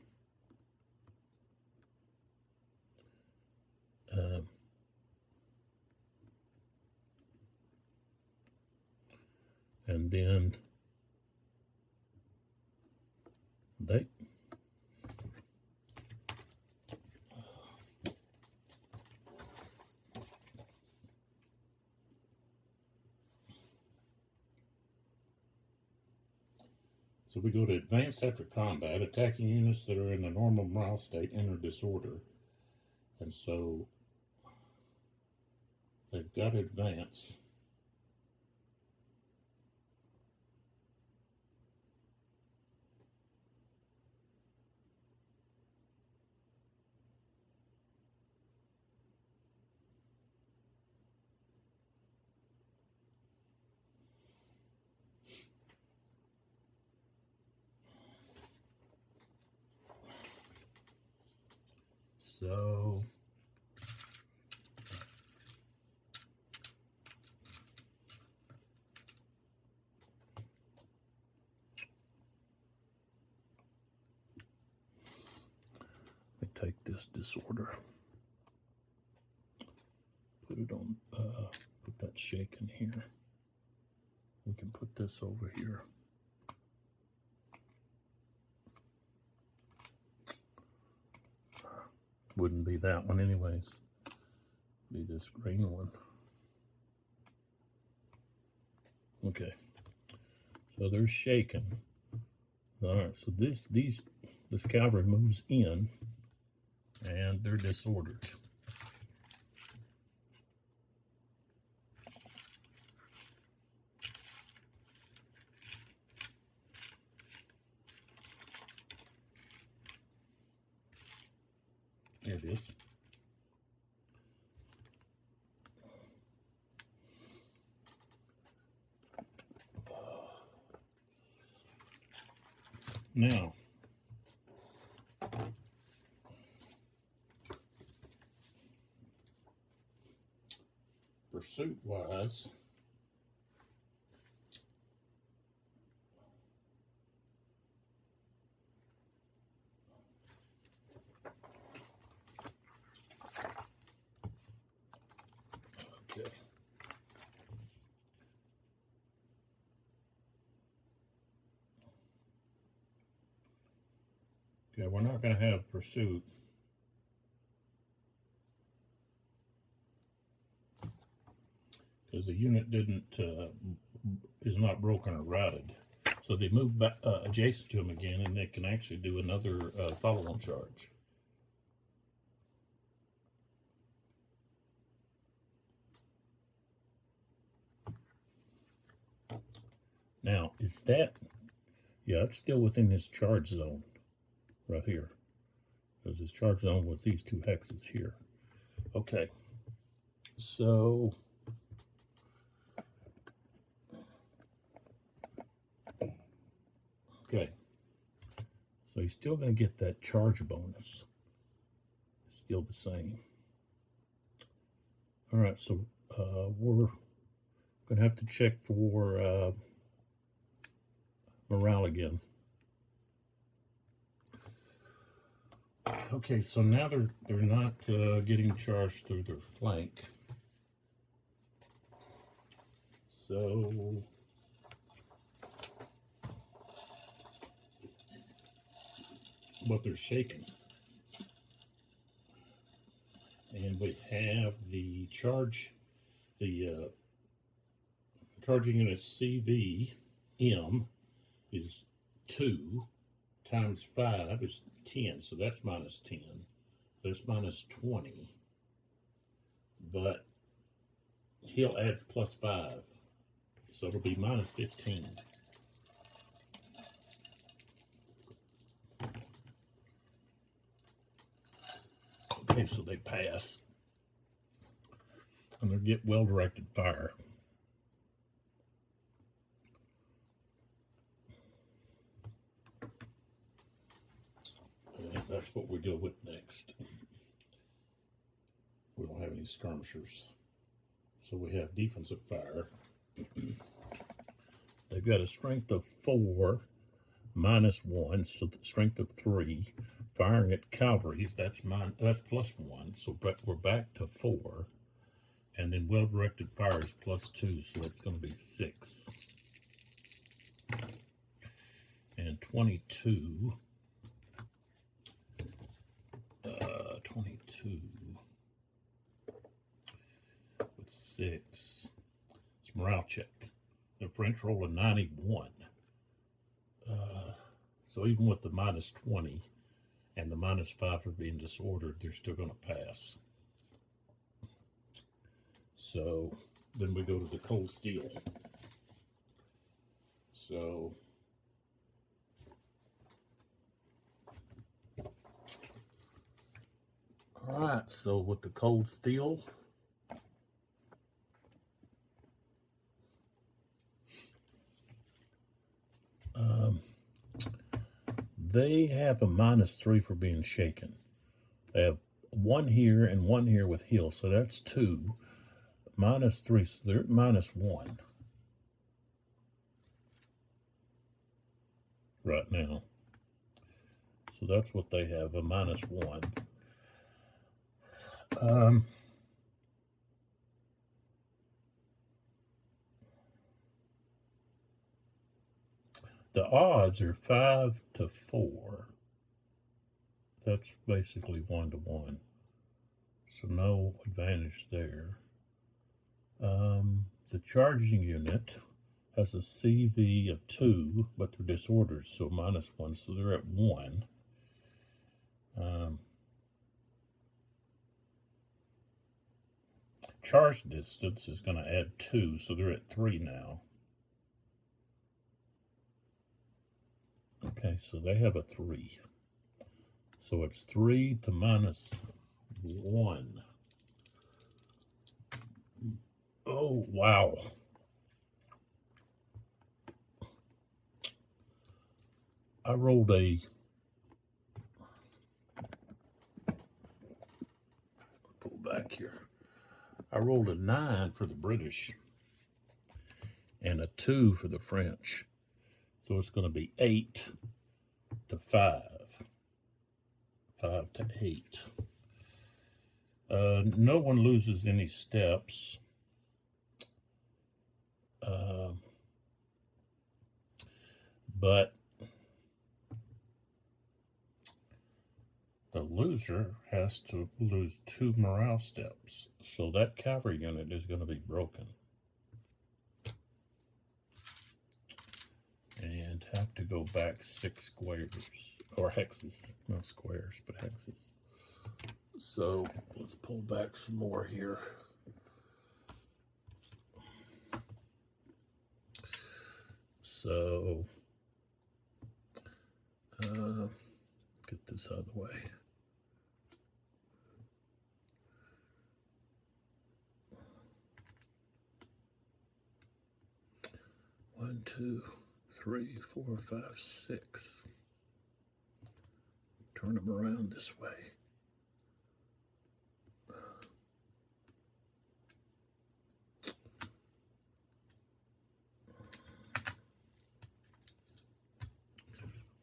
And then they so we go to advance after combat. Attacking units that are in a normal morale state enter disorder. And so they've got to advance. So let me take this disorder, put it on, put that shaken here. We can put this over here. Wouldn't be that one anyways. Be this green one. Okay. So they're shaken. All right. So this cavalry moves in, and they're disordered. There it is. Now, pursuit-wise, okay. Okay, we're not going to have pursuit. Because the unit is not broken or routed. So they move back adjacent to them again, and they can actually do another follow-on charge. Now, is that, yeah, it's still within his charge zone right here. Because his charge zone was these two hexes here. Okay. So, okay. So he's still going to get that charge bonus. It's still the same. All right, so we're going to have to check for morale again. Okay, so now they're not getting charged through their flank. So but they're shaking. And we have the charge, the charging unit CVM is 2 times 5 is 10, so that's minus 10. That's minus 20. But he'll adds plus 5, so it'll be minus 15. Okay, so they pass. And they get well-directed fire. And that's what we go with next. We don't have any skirmishers. So we have defensive fire. They've got a strength of 4, minus 1, so the strength of 3. Firing at cavalry, that's plus 1, so we're back to 4. And then well-directed fire is plus 2, so it's going to be 6. And 22. 22 with 6. It's morale check. The French roll a 91. So even with the minus 20 and the minus 5 for being disordered, they're still going to pass. So then we go to the cold steel. So all right, so with the cold steel, they have a minus 3 for being shaken. They have 1 here and 1 here with heal, so that's 2. Minus 3, so they're at minus 1 right now. So that's what they have, a minus 1. The odds are 5 to 4. That's basically 1 to 1. So no advantage there. The charging unit has a CV of 2, but they're disordered, so minus 1, so they're at 1. Charge distance is going to add 2, so they're at 3 now. Okay, so they have a 3. So it's 3 to minus 1. Oh, wow. I rolled a... Pull back here. I rolled a 9 for the British and a 2 for the French. So it's going to be 8 to 5. 5 to 8. No one loses any steps. But the loser has to lose 2 morale steps. So that cavalry unit is going to be broken. And have to go back 6 squares. Or hexes. Not squares, but hexes. So let's pull back some more here. So get this out of the way. One, two, 3, 4, 5, 6. Turn them around this way.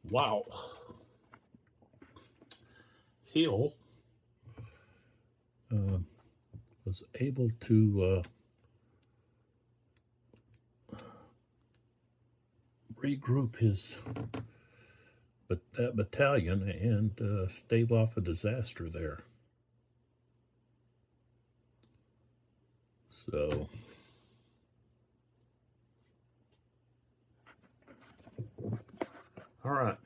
Wow. Hill was able to regroup his that battalion and stave off a disaster there. So all right,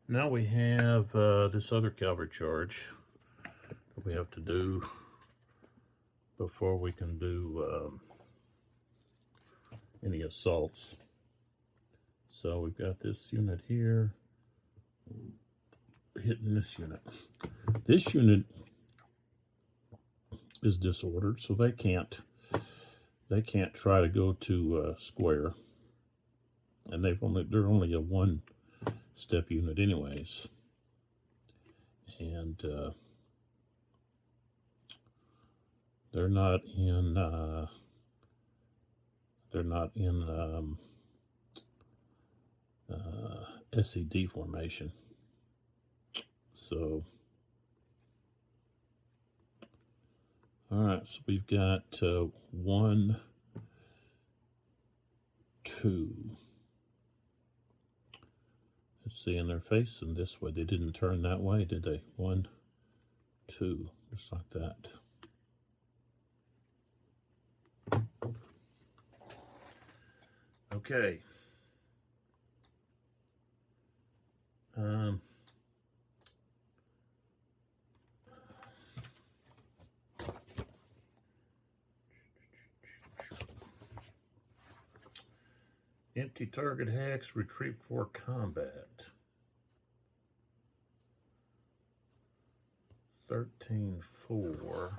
now we have this other cavalry charge that we have to do before we can do any assaults. So we've got this unit here hitting this unit. This unit is disordered, so they can't try to go to square, and they're only a 1-step unit anyways, and they're not in SED formation. So all right, so we've got 1, 2. Let's see, and they're facing this way. They didn't turn that way, did they? 1, 2, just like that. Okay. Empty target hex, retreat for combat. 13-4.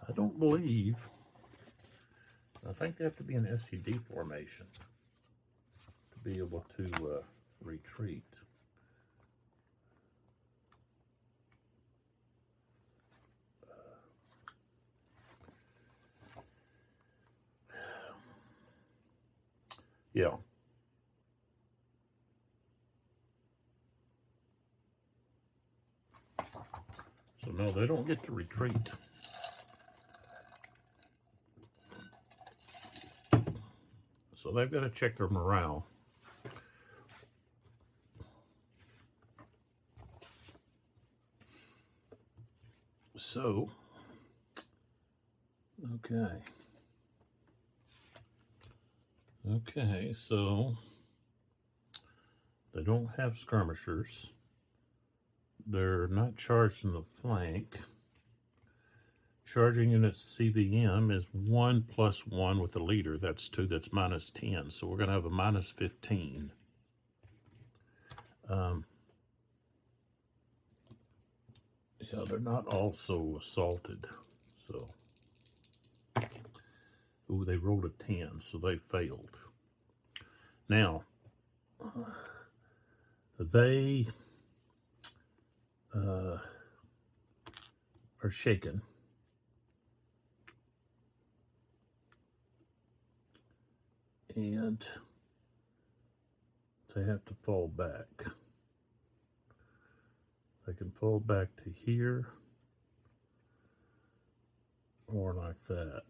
I don't believe. I think they have to be in SED formation to be able to retreat. Yeah. So no, they don't get to retreat. So they've got to check their morale. So, okay. Okay, so they don't have skirmishers. They're not charged in the flank. Charging units CVM is 1 + 1 with the leader. That's 2. That's -10. So we're going to have a -15. Yeah, they're not also assaulted. So, ooh, they rolled a 10, so they failed. Now, they are shaken. and they have to fall back. They can fall back to here or like that.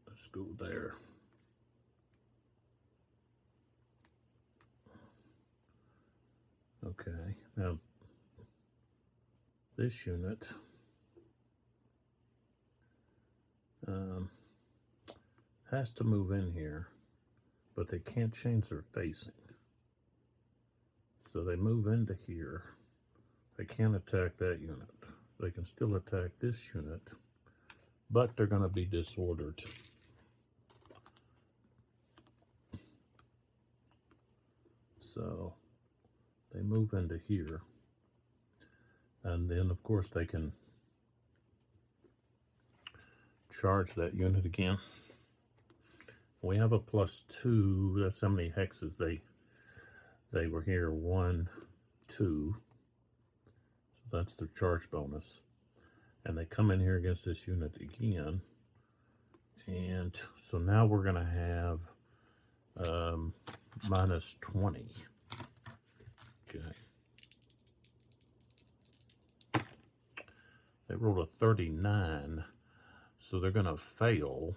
Let's go there. Okay, now this unit has to move in here, but they can't change their facing. So they move into here. They can't attack that unit. They can still attack this unit, but they're going to be disordered. So they move into here. And then, of course, they can charge that unit again. We have a +2. That's how many hexes they were here. 1, 2. So that's their charge bonus. And they come in here against this unit again. And so now we're going to have -20. Okay. They rolled a 39. So they're going to fail.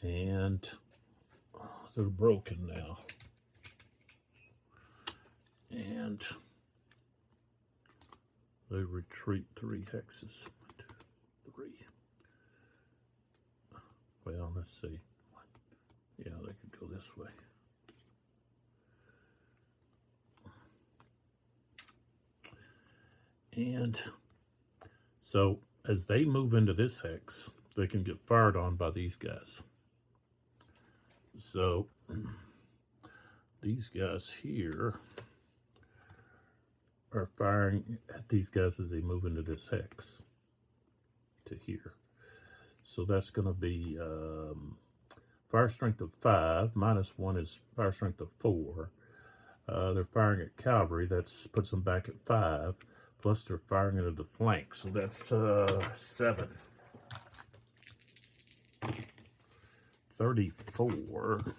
And they're broken now. And they retreat 3 hexes. 1, 2, 3. Well, let's see. Yeah, they could go this way. And so as they move into this hex, they can get fired on by these guys. So these guys here are firing at these guys as they move into this hex to here. So that's going to be fire strength of 5, -1 is fire strength of 4. They're firing at cavalry, that puts them back at 5, plus they're firing into the flank, so that's 7. 34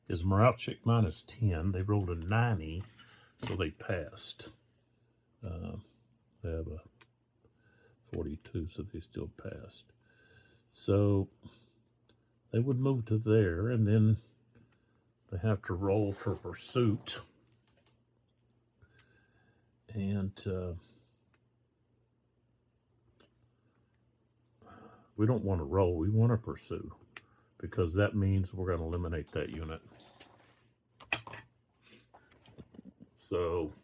is morale check -10. They rolled a 90, so they passed. They have a 42, so they still passed. So they would move to there, and then they have to roll for pursuit. And we don't want to roll, we want to pursue, because that means we're going to eliminate that unit. So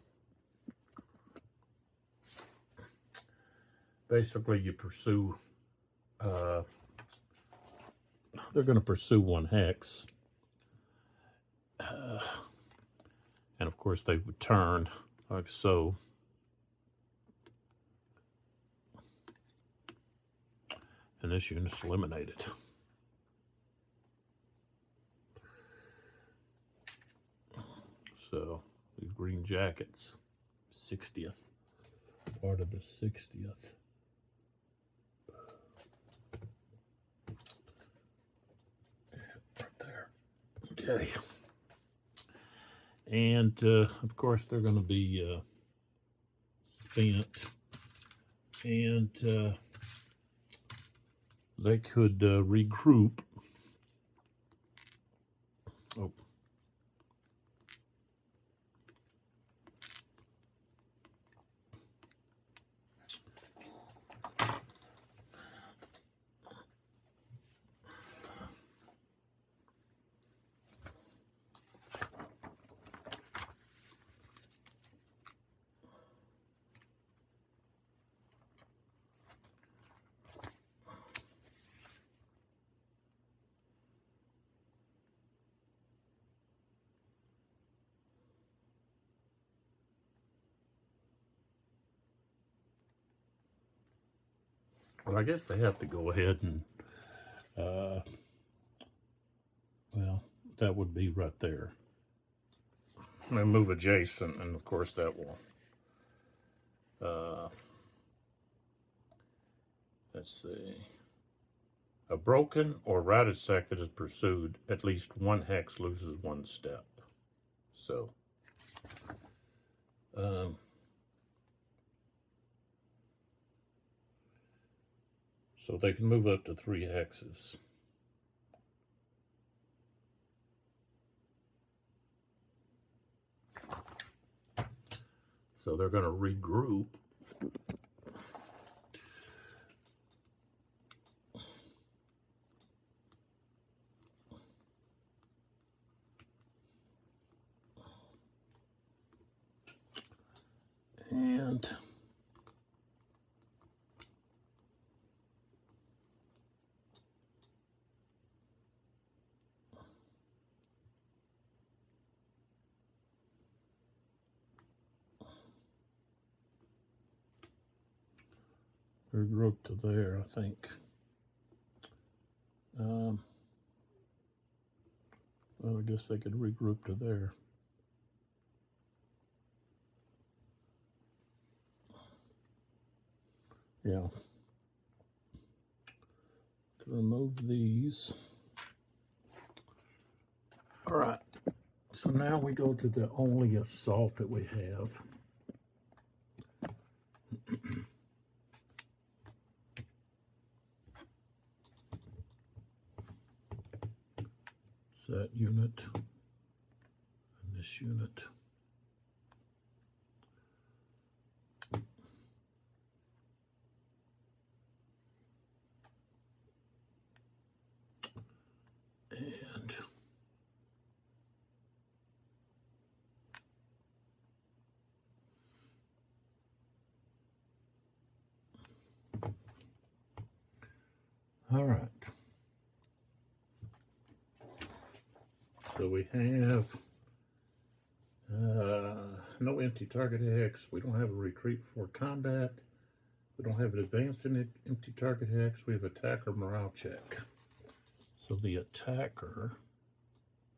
basically you pursue, they're going to pursue 1 hex. And of course they would turn like so. And this unit's eliminated. So these green jackets, 60th, part of the 60th. Right there. Okay. And of course they're going to be spent, and they could regroup. Oh. Well, I guess they have to go ahead and, well, that would be right there. I'm going to move adjacent, and of course that will, let's see. A broken or routed sack that is pursued, at least one hex loses one step. So, so they can move up to 3 hexes. So they're going to regroup. And regroup to there, I think. Well, I guess they could regroup to there. Yeah. To remove these. All right. So now we go to the only assault that we have. It's that unit and this unit. And all right. So we have no empty target hex. We don't have a retreat before combat. We don't have an advance in the empty target hex. We have attacker morale check. So the attacker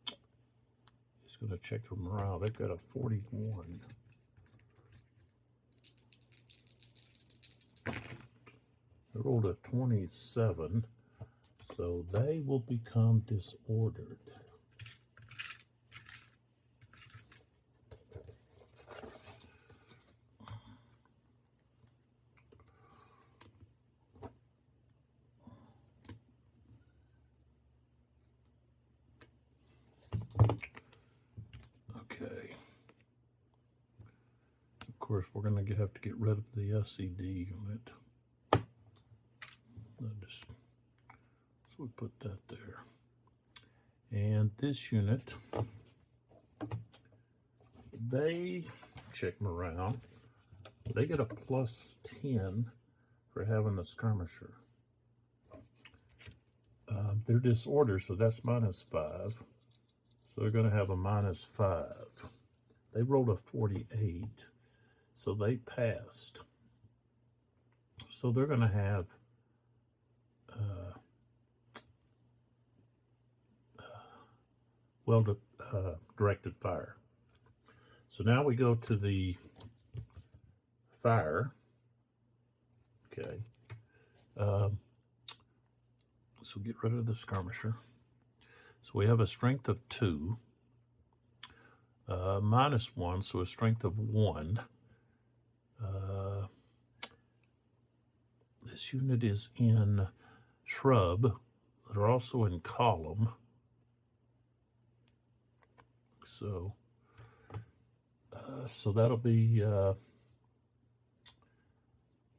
is going to check their morale. They've got a 41. They rolled a 27. So they will become disordered. Okay. Of course, we're going to have to get rid of the SED unit. So we put that there. And this unit, they check morale. They get a +10 for having the skirmisher. They're disordered, so that's -5. So they're going to have a -5. They rolled a 48, so they passed. So they're going to have directed fire. So now we go to the fire. Okay. So get rid of the skirmisher. So we have a strength of 2, -1, so a strength of 1. This unit is in shrub. They're also in column. So, so that'll be,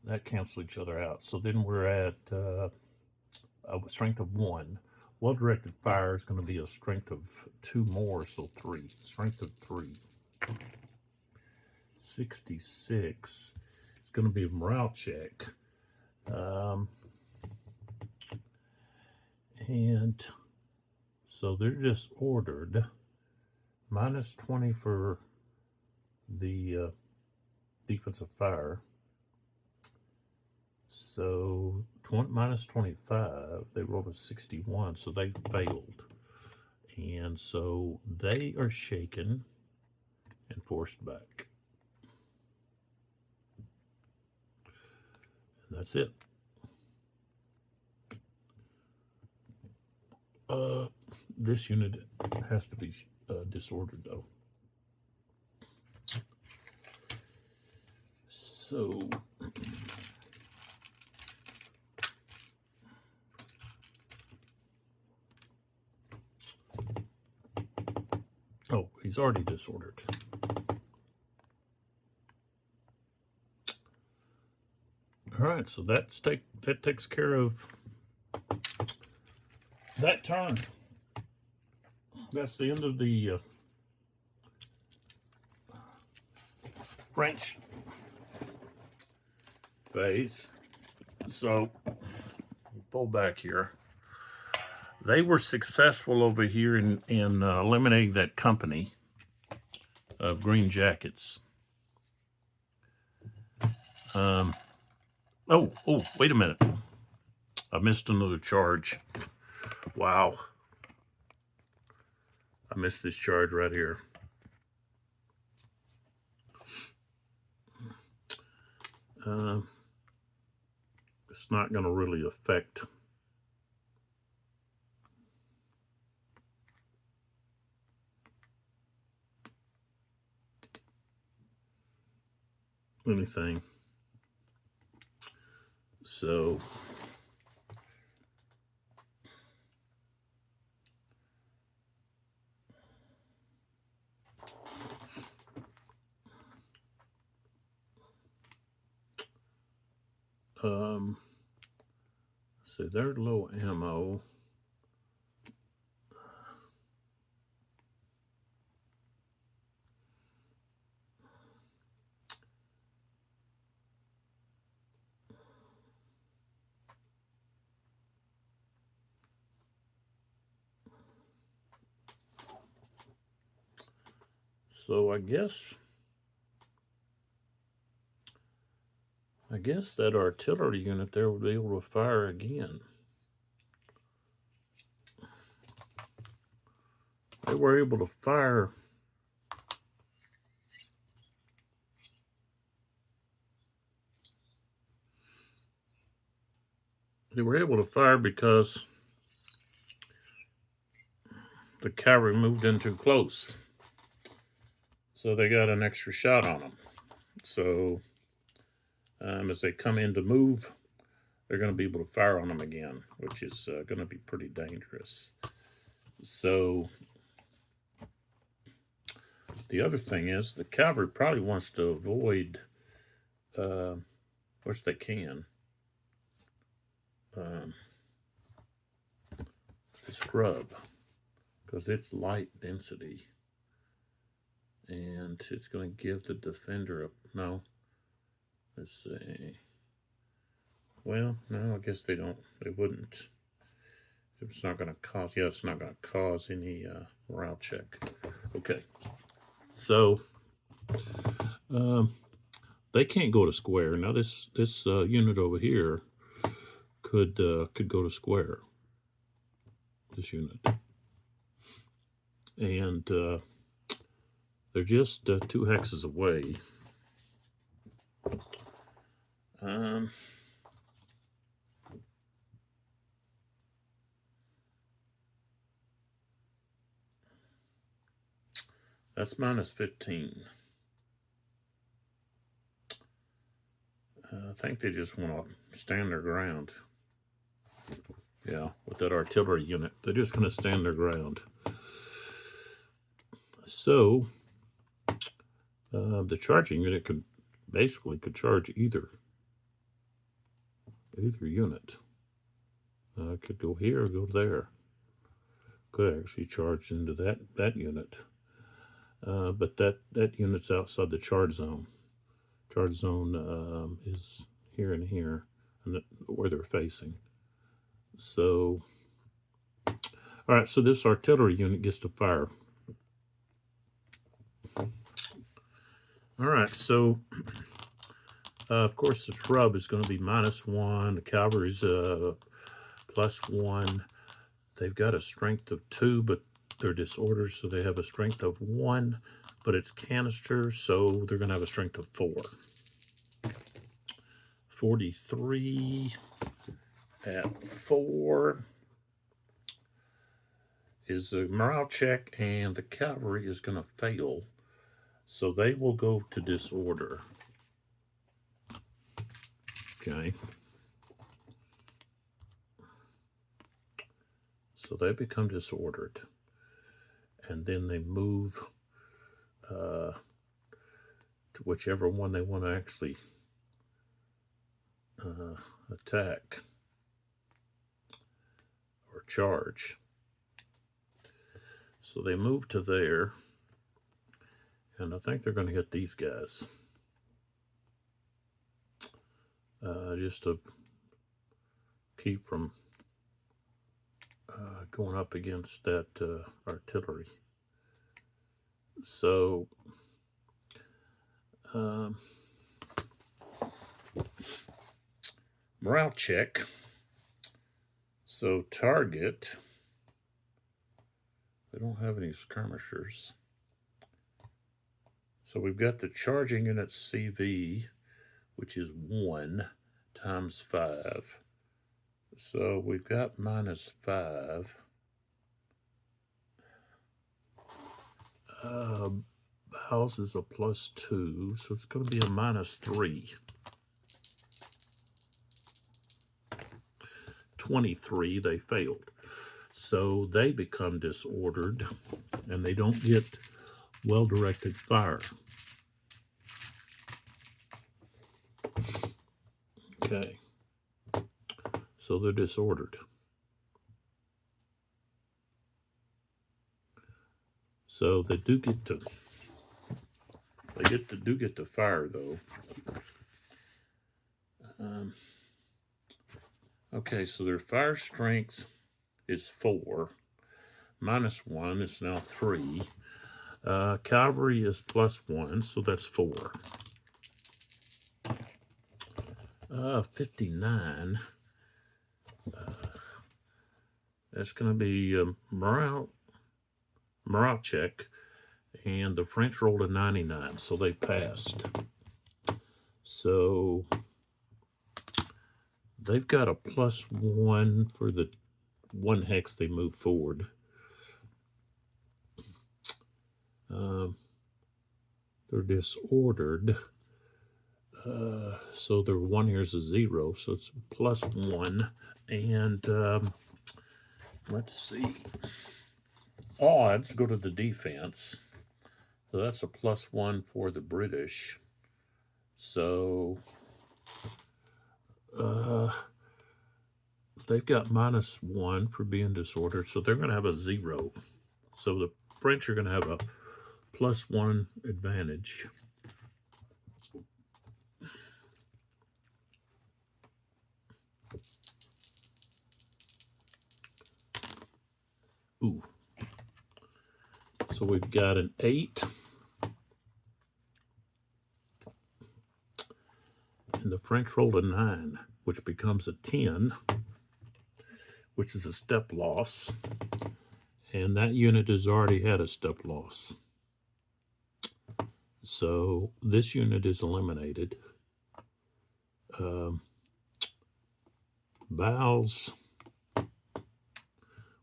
that cancels each other out. So then we're at a strength of 1. Well-directed fire is going to be a strength of 2 more, so 3. Strength of 3. 66. It's going to be a morale check. And so they're disordered. -20 for the defensive fire. So -25, they rolled a 61, so they failed. And so they are shaken. and forced back. And that's it. This unit has to be disordered though. So oh, he's already disordered. All right, so that takes care of that turn. That's the end of the French phase. So pull back here. They were successful over here in eliminating that company of Green Jackets. Oh, wait a minute. I missed another charge. Wow. I missed this charge right here. It's not going to really affect anything. So so they're low ammo. So I guess that artillery unit there would be able to fire again. They were able to fire because the cavalry moved in too close. So they got an extra shot on them. So as they come in to move, they're going to be able to fire on them again, which is going to be pretty dangerous. So the other thing is the cavalry probably wants to avoid, which they can, the scrub, because it's light density. And it's going to give the defender no. Let's see. Well, no, I guess they wouldn't. It's not going to cause, it's not going to cause any morale check. Okay. So, they can't go to square. Now, this unit over here could go to square. This unit. And they're just 2 hexes away. That's minus 15. I think they just want to stand their ground. Yeah, with that artillery unit. They're just going to stand their ground. So, the charging unit could charge either unit. Could go here or go there. Could actually charge into that unit. But that unit's outside the charge zone. Charge zone is here and here, and where they're facing. So, all right. So this artillery unit gets to fire. All right. So, of course, the shrub is going to be -1. The cavalry's +1. They've got a strength of 2, but they're disordered, so they have a strength of 1. but it's canisters, so they're going to have a strength of 4. 43 at 4 is a morale check, and the cavalry is going to fail, so they will go to disorder. Okay. So they become disordered, and then they move to whichever one they want to actually attack or charge. So they move to there, and I think they're going to hit these guys. Just to keep from going up against that artillery. So morale check. So target, they don't have any skirmishers. So we've got the charging unit CV, which is 1 times 5. So we've got -5. House is a +2, so it's going to be a -3. 23, they failed. So they become disordered, and they don't get well-directed fire. Okay. So they're disordered. So they do get to fire though. Okay, so their fire strength is 4. -1 is now 3. Cavalry is +1, so that's 4. 59. That's going to be morale check, and the French rolled a 99, so they passed. So they've got a +1 for the 1 hex they move forward. They're disordered. So their 1 here is a 0, so it's +1. And let's see. Odds go to the defense. So that's a +1 for the British. So they've got -1 for being disordered, so they're going to have a 0. So the French are going to have a +1 advantage. Ooh. So we've got an 8. And the French rolled a 9, which becomes a 10, which is a step loss. And that unit has already had a step loss. So this unit is eliminated. Bows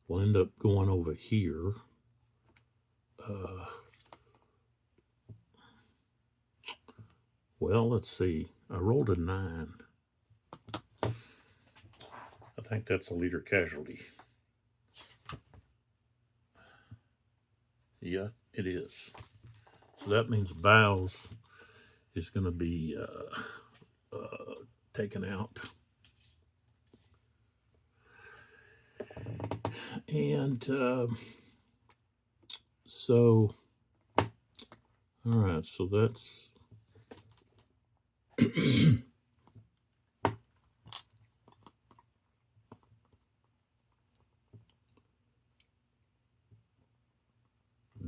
will end up going over here. Well, let's see. I rolled a 9. I think that's a leader casualty. Yeah, it is. So that means Bows is going to be taken out. And so, all right, so that's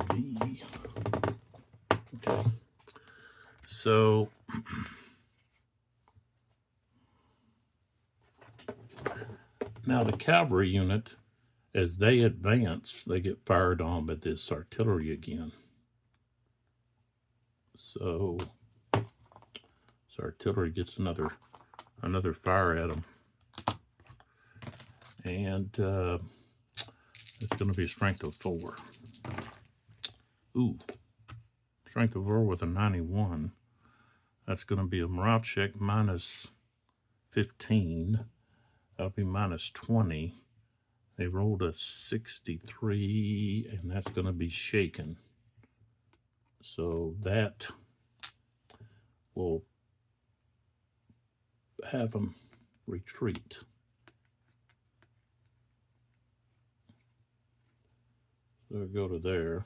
B. Okay. So now the cavalry unit, as they advance, they get fired on by this artillery again. So artillery gets another fire at them. And it's going to be a strength of 4. Ooh, strength of 4 with a 91. That's going to be a morale check minus 15. That'll be minus 20. They rolled a 63, and that's going to be shaken. So that will have them retreat. So go to there.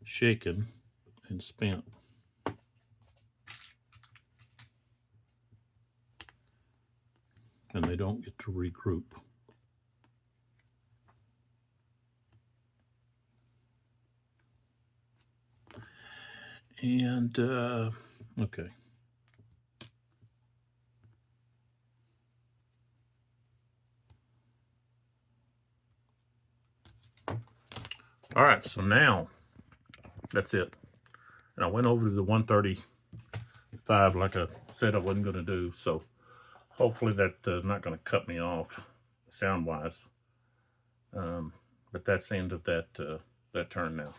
Shaken and spent. And they don't get to regroup. And, okay. All right, so now that's it. And I went over to the 135 like I said I wasn't going to do. So hopefully that's not going to cut me off sound-wise. But that's the end of that turn now.